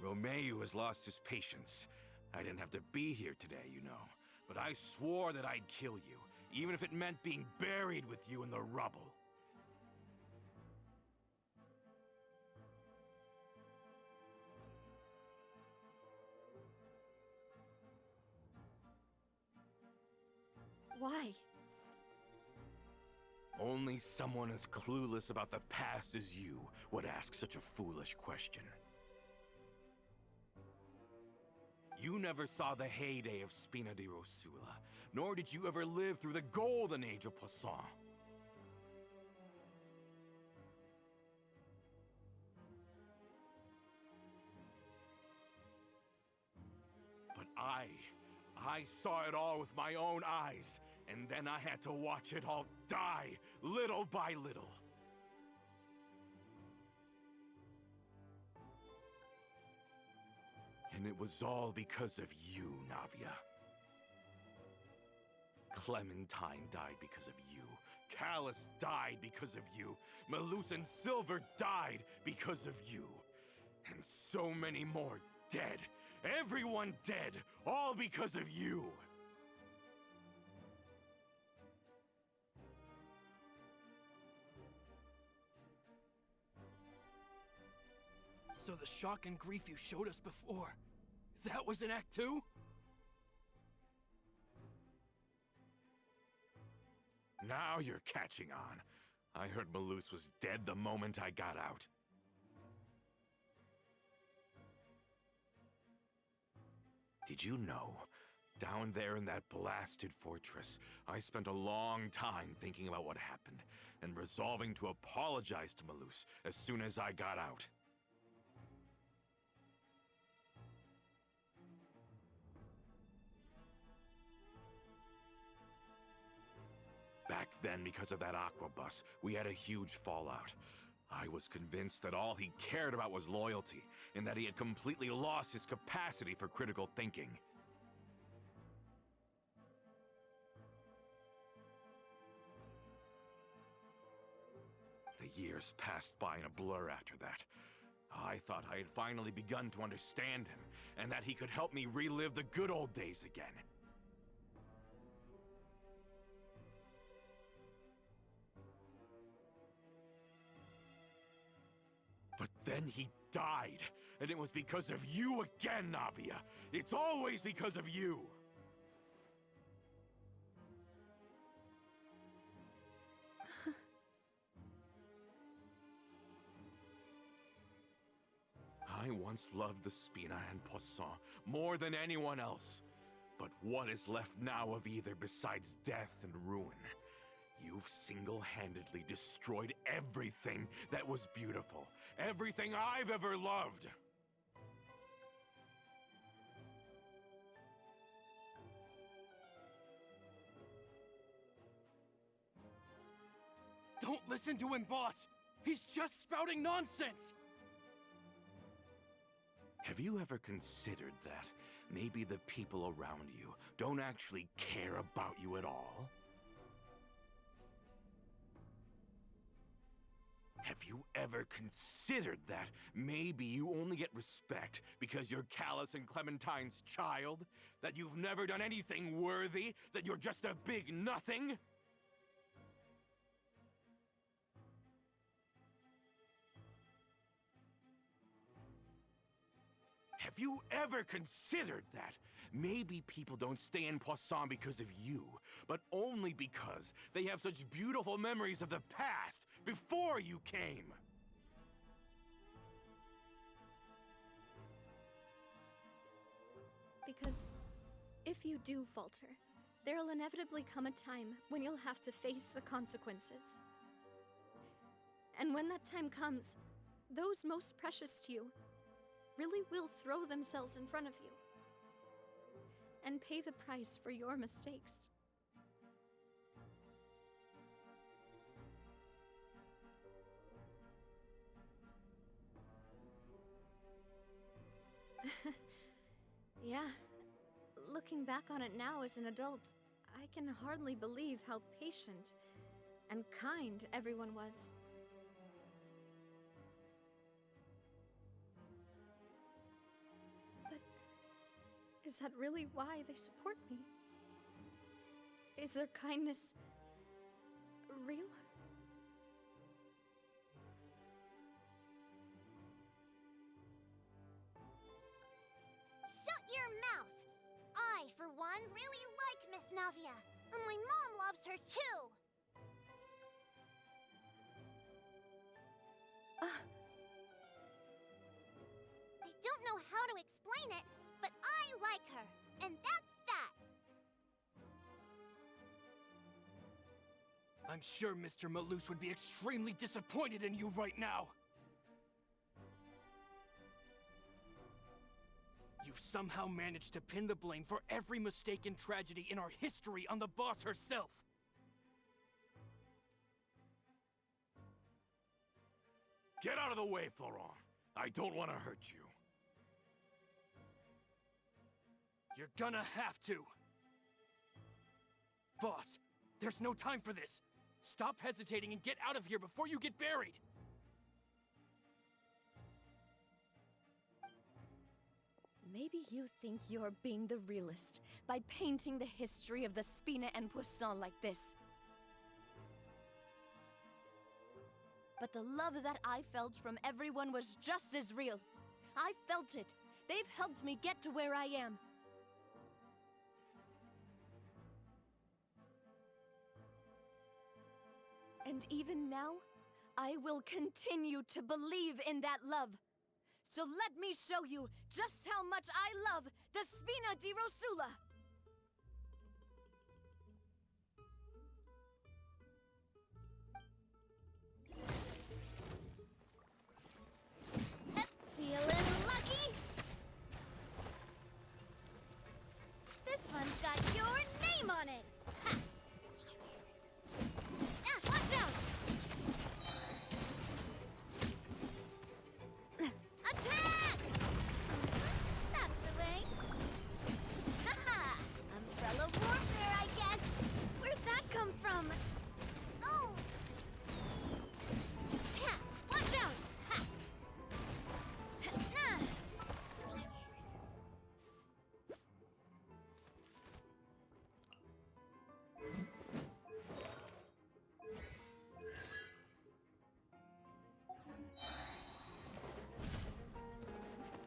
[SPEAKER 5] Romeo has lost his patience. I didn't have to be here today, you know. But I swore that I'd kill you, even if it meant being buried with you in the rubble.
[SPEAKER 1] Why?
[SPEAKER 5] Only someone as clueless about the past as you would ask such a foolish question. You never saw the heyday of Spina-di-Rosula, nor did you ever live through the golden age of Poisson. But I saw it all with my own eyes, and then I had to watch it all die, little by little. And it was all because of you, Navia. Clementine died because of you. Callus died because of you. Malus and Silver died because of you. And so many more dead. Everyone dead, all because of you.
[SPEAKER 4] So the shock and grief you showed us before, that was in Act 2?
[SPEAKER 5] Now you're catching on. I heard Malus was dead the moment I got out. Did you know? Down there in that blasted fortress, I spent a long time thinking about what happened, and resolving to apologize to Malus as soon as I got out. Back then, because of that aqua bus, we had a huge fallout. I was convinced that all he cared about was loyalty, and that he had completely lost his capacity for critical thinking. The years passed by in a blur after that. I thought I had finally begun to understand him, and that he could help me relive the good old days again. But then he died, and it was because of you again, Navia. It's always because of you. I once loved the Spina and Poisson more than anyone else. But what is left now of either besides death and ruin? You've single-handedly destroyed everything that was beautiful. Everything I've ever loved.
[SPEAKER 4] Don't listen to him, boss! He's just spouting nonsense!
[SPEAKER 5] Have you ever considered that maybe the people around you don't actually care about you at all? Have you ever considered that maybe you only get respect because you're Callus and Clementine's child? That you've never done anything worthy? That you're just a big nothing? Have you ever considered that? Maybe people don't stay in Poisson because of you, but only because they have such beautiful memories of the past, before you came.
[SPEAKER 1] Because if you do falter, there'll inevitably come a time when you'll have to face the consequences. And when that time comes, those most precious to you really will throw themselves in front of you and pay the price for your mistakes. Yeah, looking back on it now as an adult, I can hardly believe how patient and kind everyone was. But is that really why they support me? Is their kindness real?
[SPEAKER 2] Shut your mouth! I, for one, really like Miss Navia, and my mom loves her too! I don't know how to explain it, but I like her, and that's that!
[SPEAKER 4] I'm sure Mr. Malus would be extremely disappointed in you right now. You somehow managed to pin the blame for every mistake and tragedy in our history on the boss herself.
[SPEAKER 5] Get out of the way, Florent. I don't want to hurt you.
[SPEAKER 4] You're gonna have to. Boss, there's no time for this. Stop hesitating and get out of here before you get buried.
[SPEAKER 7] Maybe you think you're being the realist by painting the history of the Spina and Poisson like this. But the love that I felt from everyone was just as real. I felt it. They've helped me get to where I am. And even now, I will continue to believe in that love. So let me show you just how much I love the Spina-di-Rosula!
[SPEAKER 1] Feeling lucky? This one's got your name on it! Ha! Ah, watch out! Attack! That's the way. Haha! Umbrella warfare, I guess. Where'd that come from? Oh! Cha! Watch out! Ha! Nah!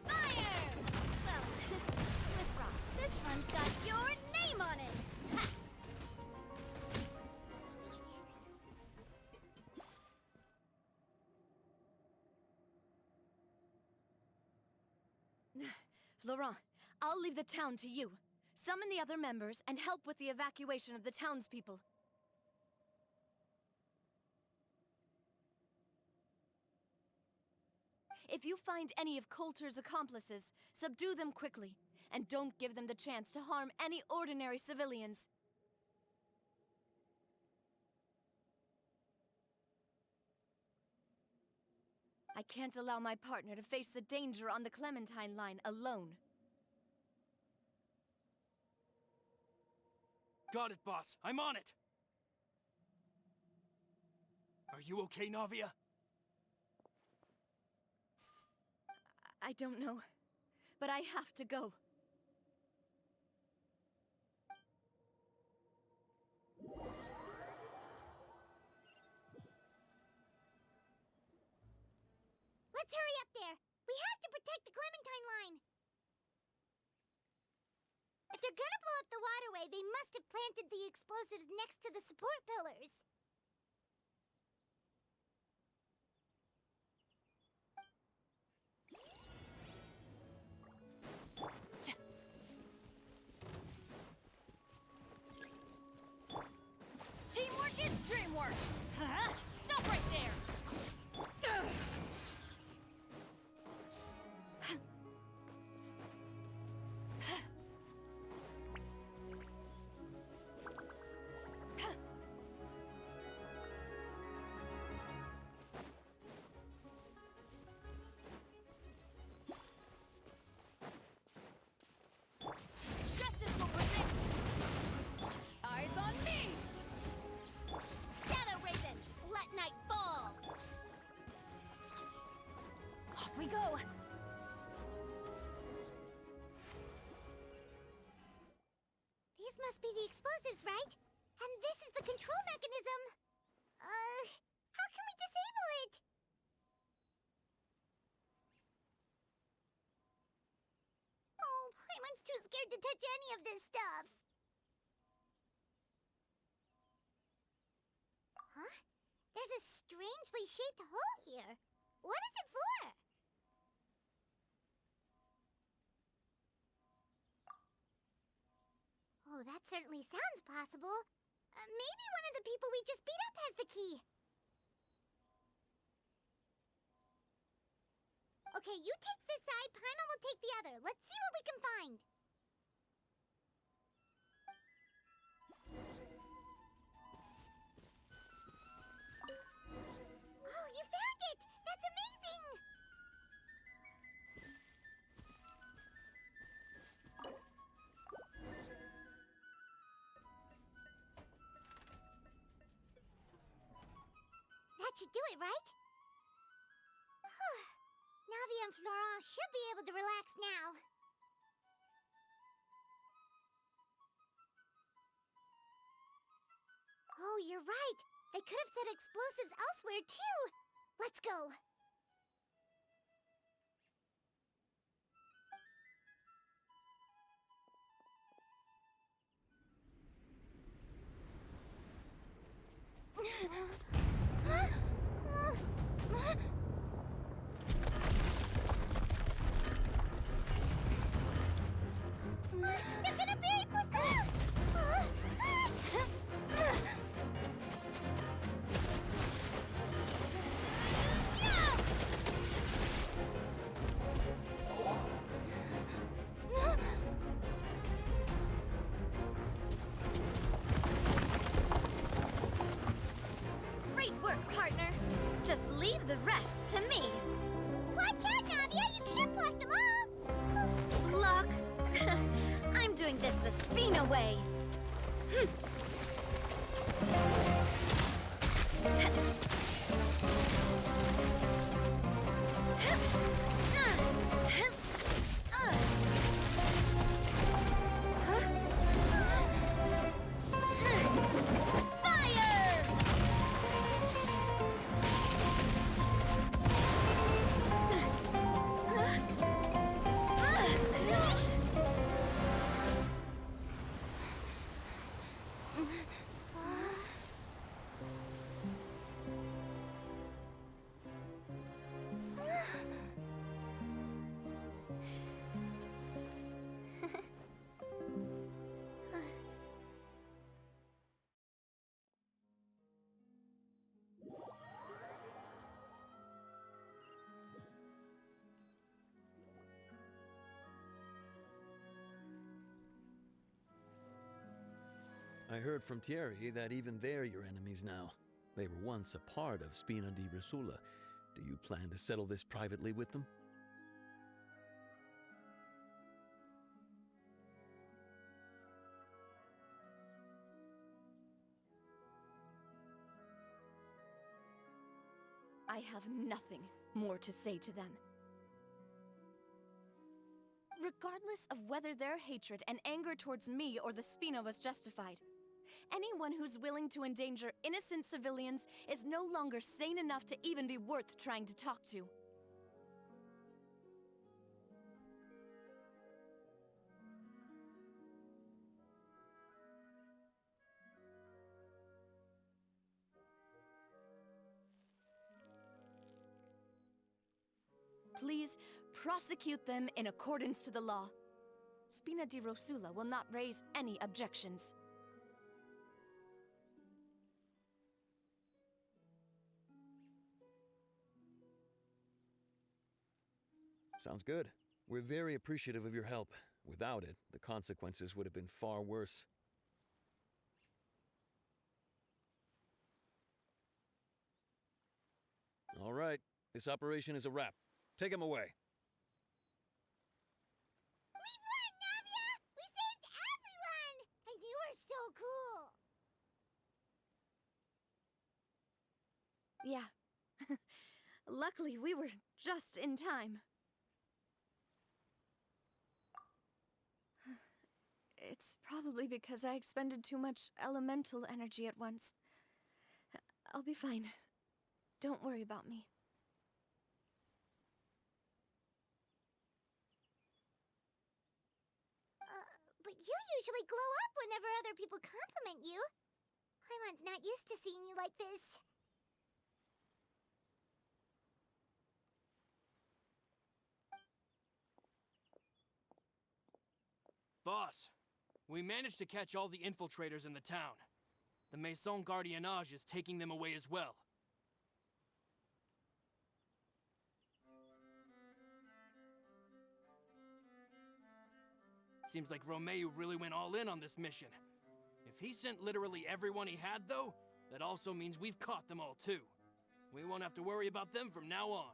[SPEAKER 1] Fire! Well, with rock. This one's got your name on it. Ha!
[SPEAKER 7] Laurent, I'll leave the town to you. Summon the other members and help with the evacuation of the townspeople. If you find any of Coulter's accomplices, subdue them quickly, and don't give them the chance to harm any ordinary civilians. I can't allow my partner to face the danger on the Clementine line alone.
[SPEAKER 4] Got it, boss. I'm on it. Are you okay, Navia?
[SPEAKER 7] I don't know, but I have to go.
[SPEAKER 2] Let's hurry up there. We have to protect the Clementine line. If they're gonna blow up the waterway, they must have planted the explosives next to the support pillars.
[SPEAKER 7] Teamwork is dreamwork! Huh? Stop right there! Ugh. Justice will prevail! Eyes on me!
[SPEAKER 2] Shadow Raven, let night fall.
[SPEAKER 7] Off we go!
[SPEAKER 2] These must be the explosives, right? And this is the control mechanism. How can we disable it? Oh, Paimon's too scared to touch any of this stuff. Huh? There's a strangely shaped hole here. What is it for? Oh, that certainly sounds possible. Maybe one of the people we just beat up has the key. Okay, you take this side, Paimon will take the other. Let's see what we can find. Oh, you found it! That's amazing! That should do it, right? Navi and Florent should be able to relax now. Oh, you're right. They could have set explosives elsewhere, too. Let's go. They're gonna bury Priscilla!
[SPEAKER 1] Great work, partner. Just leave the rest to me.
[SPEAKER 2] Watch out, Navia! You can't block them all!
[SPEAKER 1] Block. I'm doing this the Spina way.
[SPEAKER 8] I heard from Thierry that even they're your enemies now. They were once a part of Spina-di-Rosula. Do you plan to settle this privately with them?
[SPEAKER 7] I have nothing more to say to them. Regardless of whether their hatred and anger towards me or the Spina was justified, anyone who's willing to endanger innocent civilians is no longer sane enough to even be worth trying to talk to. Please prosecute them in accordance to the law. Spina-di-Rosula will not raise any objections.
[SPEAKER 8] Sounds good. We're very appreciative of your help. Without it, the consequences would have been far worse. All right, this operation is a wrap. Take him away.
[SPEAKER 2] We won, Navia! We saved everyone! And you are so cool!
[SPEAKER 7] Yeah. Luckily, we were just in time. It's probably because I expended too much elemental energy at once. I'll be fine. Don't worry about me.
[SPEAKER 2] But you usually glow up whenever other people compliment you. Paimon's not used to seeing you like this.
[SPEAKER 4] Boss, we managed to catch all the infiltrators in the town. The Maison Gardiennage is taking them away as well. Seems like Romeu really went all in on this mission. If he sent literally everyone he had, though, that also means we've caught them all too. We won't have to worry about them from now on.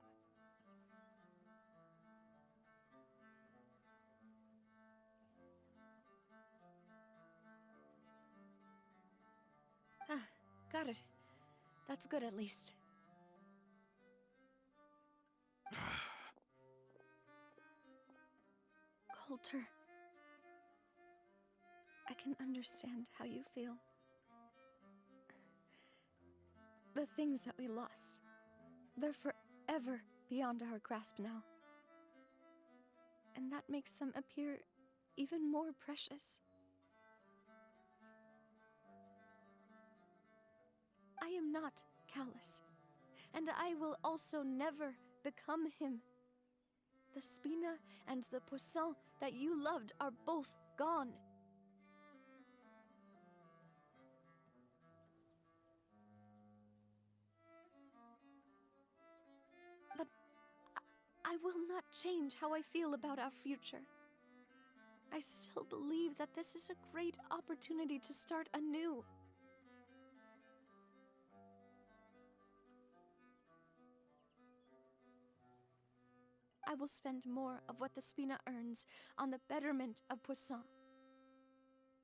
[SPEAKER 7] Ah, got it. That's good at least. Coulter. I can understand how you feel. The things that we lost, they're forever beyond our grasp now. And that makes them appear even more precious. I am not callous, and I will also never become him. The Spina and the Poisson that you loved are both gone. But I will not change how I feel about our future. I still believe that this is a great opportunity to start anew. I will spend more of what the Spina earns on the betterment of Poisson.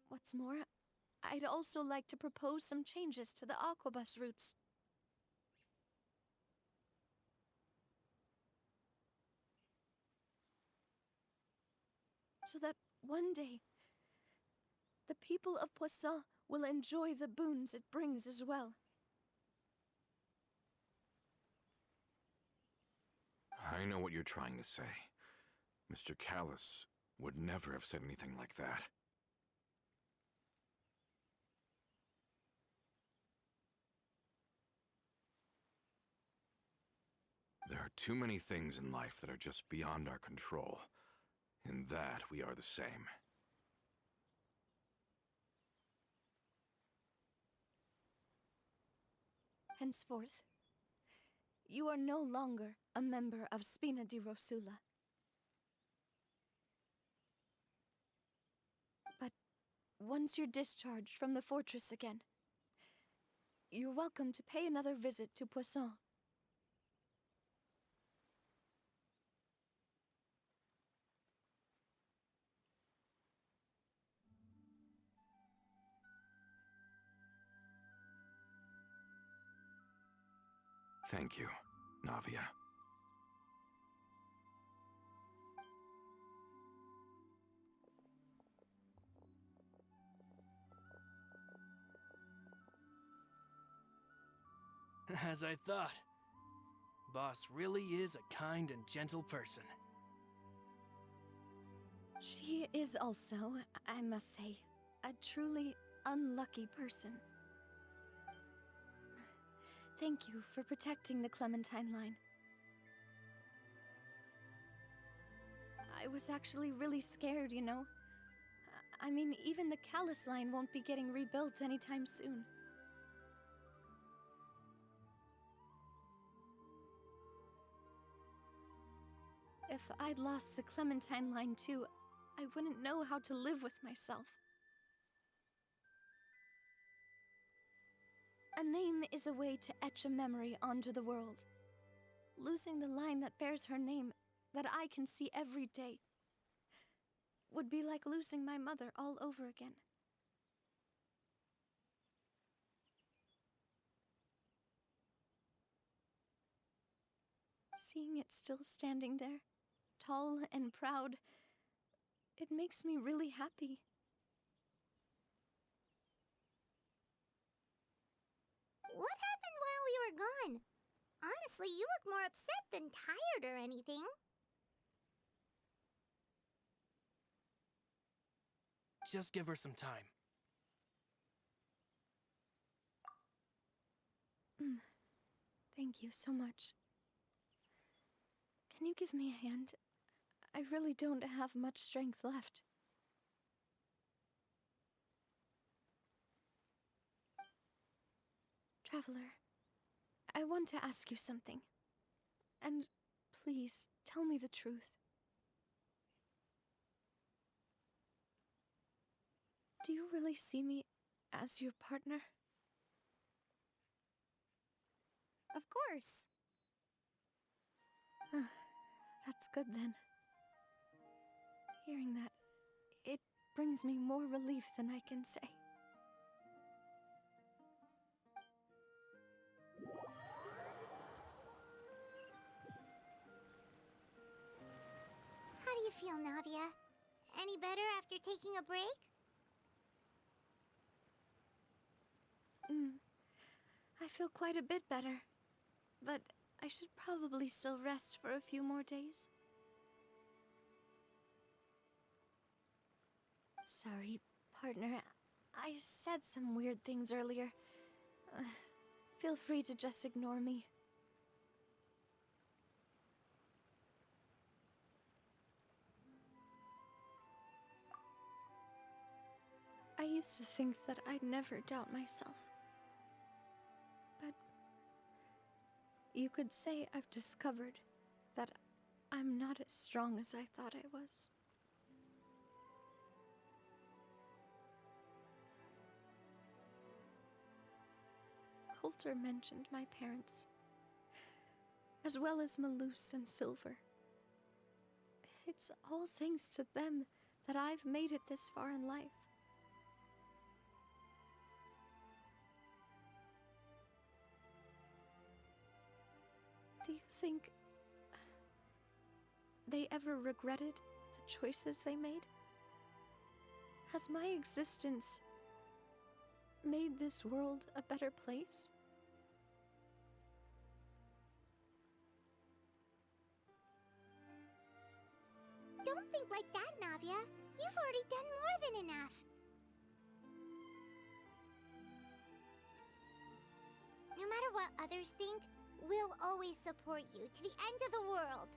[SPEAKER 7] What's more, I'd also like to propose some changes to the aquabus routes. So that one day, the people of Poisson will enjoy the boons it brings as well.
[SPEAKER 5] I know what you're trying to say. Mr. Callus would never have said anything like that. There are too many things in life that are just beyond our control. In that, we are the same.
[SPEAKER 7] Henceforth, you are no longer a member of Spina-di-Rosula. But once you're discharged from the fortress again, you're welcome to pay another visit to Poisson.
[SPEAKER 5] Thank you, Navia.
[SPEAKER 4] As I thought. Boss really is a kind and gentle person.
[SPEAKER 7] She is also, I must say, a truly unlucky person. Thank you for protecting the Clementine line. I was actually really scared, you know. I mean, even the Callus line won't be getting rebuilt anytime soon. If I'd lost the Clementine line too, I wouldn't know how to live with myself. A name is a way to etch a memory onto the world. Losing the line that bears her name, that I can see every day, would be like losing my mother all over again. Seeing it still standing there, tall and proud, it makes me really happy.
[SPEAKER 2] What happened while we were gone? Honestly, you look more upset than tired or anything.
[SPEAKER 4] Just give her some time.
[SPEAKER 7] Thank you so much. Can you give me a hand? I really don't have much strength left. Traveler, I want to ask you something. And please, tell me the truth. Do you really see me as your partner?
[SPEAKER 1] Of course.
[SPEAKER 7] That's good then. Hearing that, it brings me more relief than I can say.
[SPEAKER 2] How do you feel, Navia? Any better after taking a break?
[SPEAKER 7] I feel quite a bit better, but I should probably still rest for a few more days. Sorry, partner. I said some weird things earlier. Feel free to just ignore me. I used to think that I'd never doubt myself. But you could say I've discovered that I'm not as strong as I thought I was. Coulter mentioned my parents, as well as Malus and Silver. It's all thanks to them that I've made it this far in life. Do you think they ever regretted the choices they made? Has my existence made this world a better place?
[SPEAKER 2] Don't think like that, Navia. You've already done more than enough. No matter what others think, we'll always support you to the end of the world.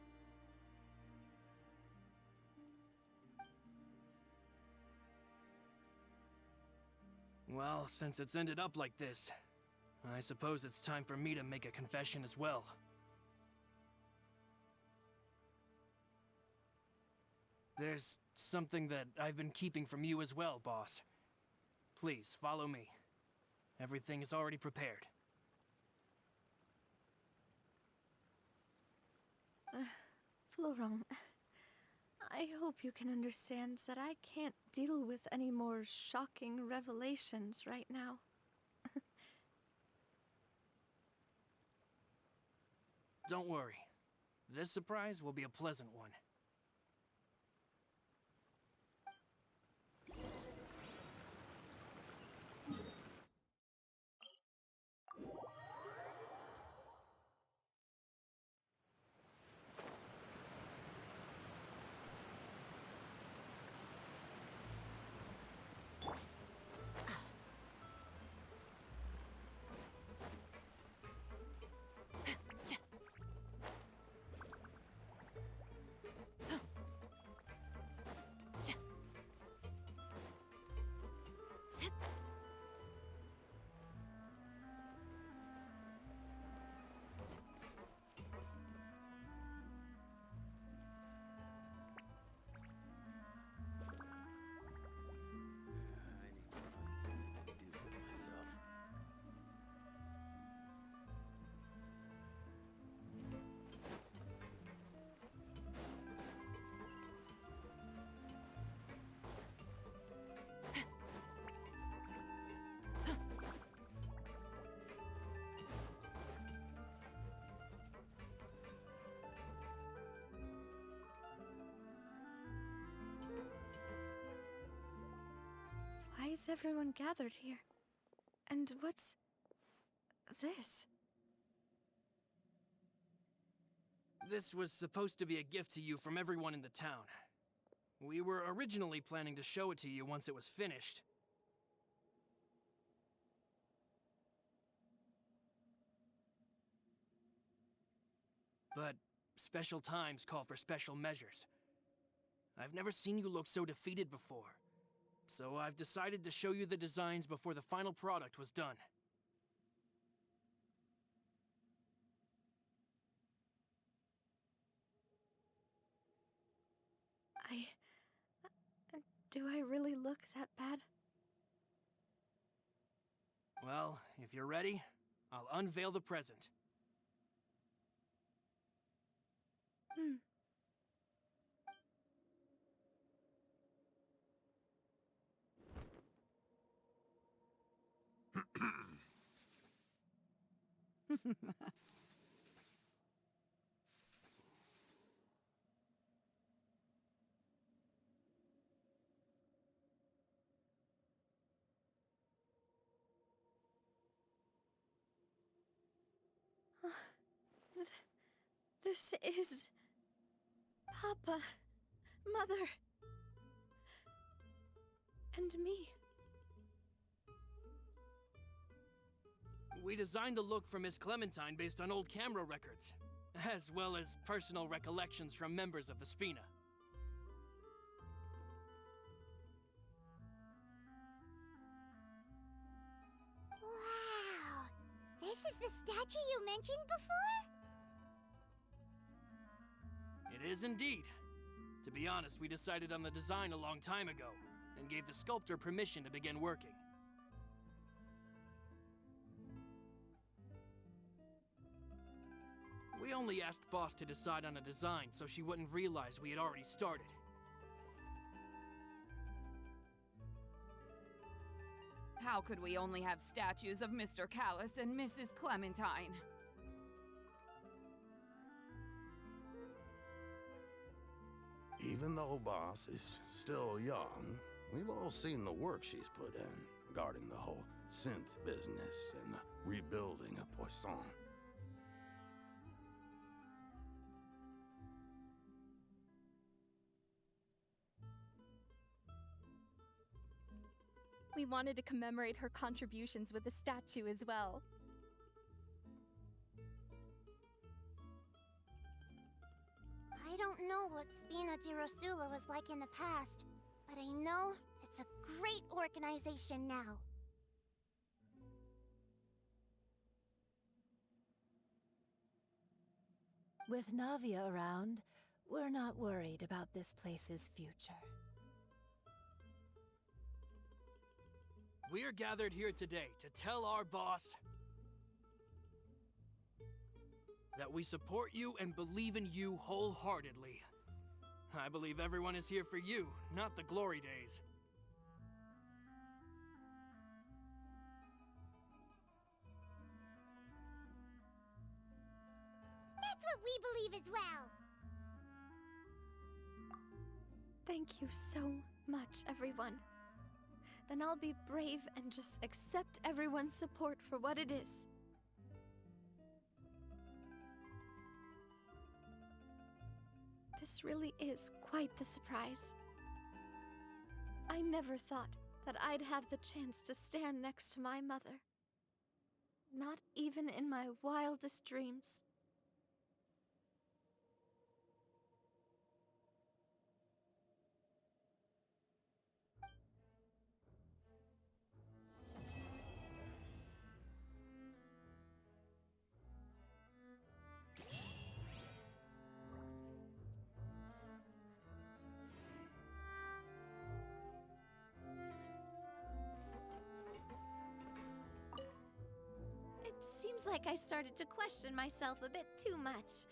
[SPEAKER 4] Well, since it's ended up like this, I suppose it's time for me to make a confession as well. There's something that I've been keeping from you as well, boss. Please, follow me. Everything is already prepared.
[SPEAKER 7] Florent, I hope you can understand that I can't deal with any more shocking revelations right now.
[SPEAKER 4] Don't worry. This surprise will be a pleasant one.
[SPEAKER 7] Why is everyone gathered here? And what's this?
[SPEAKER 4] This was supposed to be a gift to you from everyone in the town. We were originally planning to show it to you once it was finished. But special times call for special measures. I've never seen you look so defeated before. So I've decided to show you the designs before the final product was done.
[SPEAKER 7] Do I really look that bad?
[SPEAKER 4] Well, if you're ready, I'll unveil the present.
[SPEAKER 1] This is... Papa, Mother, and me.
[SPEAKER 4] We designed the look for Miss Clementine based on old camera records, as well as personal recollections from members of the Spina.
[SPEAKER 2] Wow! This is the statue you mentioned before?
[SPEAKER 4] It is indeed. To be honest, we decided on the design a long time ago, and gave the sculptor permission to begin working. We only asked Boss to decide on a design so she wouldn't realize we had already started.
[SPEAKER 9] How could we only have statues of Mr. Callus and Mrs. Clementine?
[SPEAKER 10] Even though Boss is still young, we've all seen the work she's put in regarding the whole synth business and the rebuilding of Poisson.
[SPEAKER 11] We wanted to commemorate her contributions with a statue as well.
[SPEAKER 2] I don't know what Spina-di-Rosula was like in the past, but I know it's a great organization now.
[SPEAKER 3] With Navia around, we're not worried about this place's future.
[SPEAKER 4] We're gathered here today to tell our boss that we support you and believe in you wholeheartedly. I believe everyone is here for you, not the glory days.
[SPEAKER 2] That's what we believe as well.
[SPEAKER 1] Thank you so much, everyone. Then I'll be brave and just accept everyone's support for what it is. This really is quite the surprise. I never thought that I'd have the chance to stand next to my mother. Not even in my wildest dreams. Seems like I started to question myself a bit too much.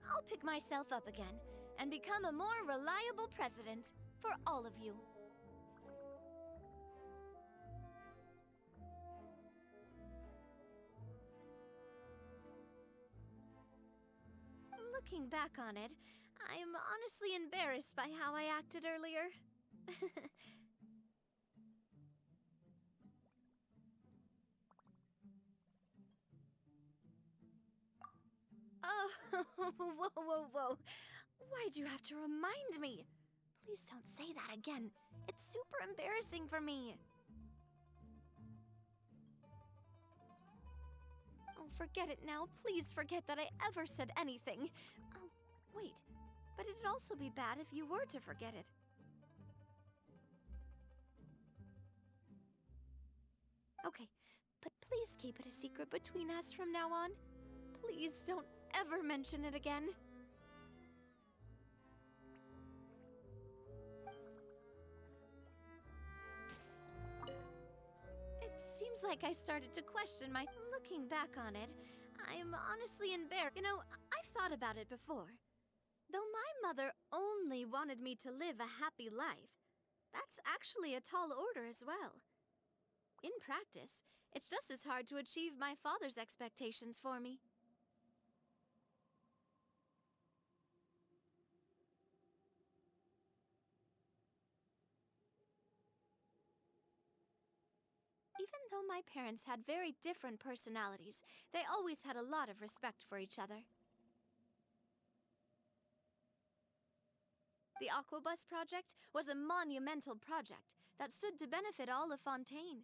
[SPEAKER 1] I'll pick myself up again and become a more reliable president for all of you. Looking back on it, I'm honestly embarrassed by how I acted earlier. Oh, whoa. Why'd you have to remind me? Please don't say that again. It's super embarrassing for me. Oh, forget it now. Please forget that I ever said anything. Oh, wait. But it'd also be bad if you were to forget it. Okay, but please keep it a secret between us from now on. Please don't ever mention it again. It seems like I started to question my... Looking back on it, I'm honestly embarrassed. You know, I've thought about it before. Though my mother only wanted me to live a happy life, that's actually a tall order as well. In practice, it's just as hard to achieve my father's expectations for me. Even though my parents had very different personalities, they always had a lot of respect for each other. The Aquabus project was a monumental project that stood to benefit all of Fontaine.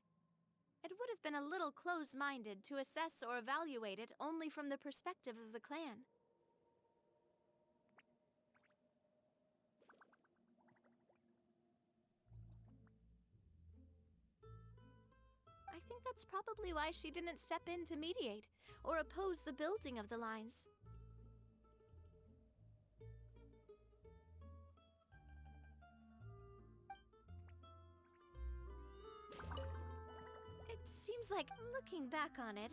[SPEAKER 1] It would have been a little close-minded to assess or evaluate it only from the perspective of the clan. I think that's probably why she didn't step in to mediate or oppose the building of the lines. It seems like, looking back on it,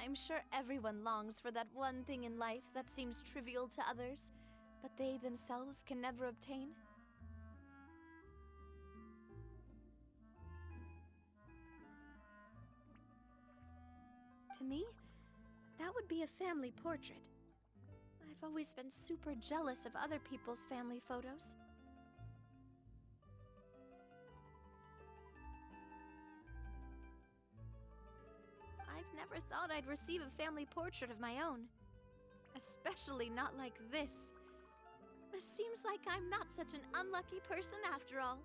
[SPEAKER 1] I'm sure everyone longs for that one thing in life that seems trivial to others, but they themselves can never obtain. To me, that would be a family portrait. I've always been super jealous of other people's family photos. I've never thought I'd receive a family portrait of my own. Especially not like this. It seems like I'm not such an unlucky person after all.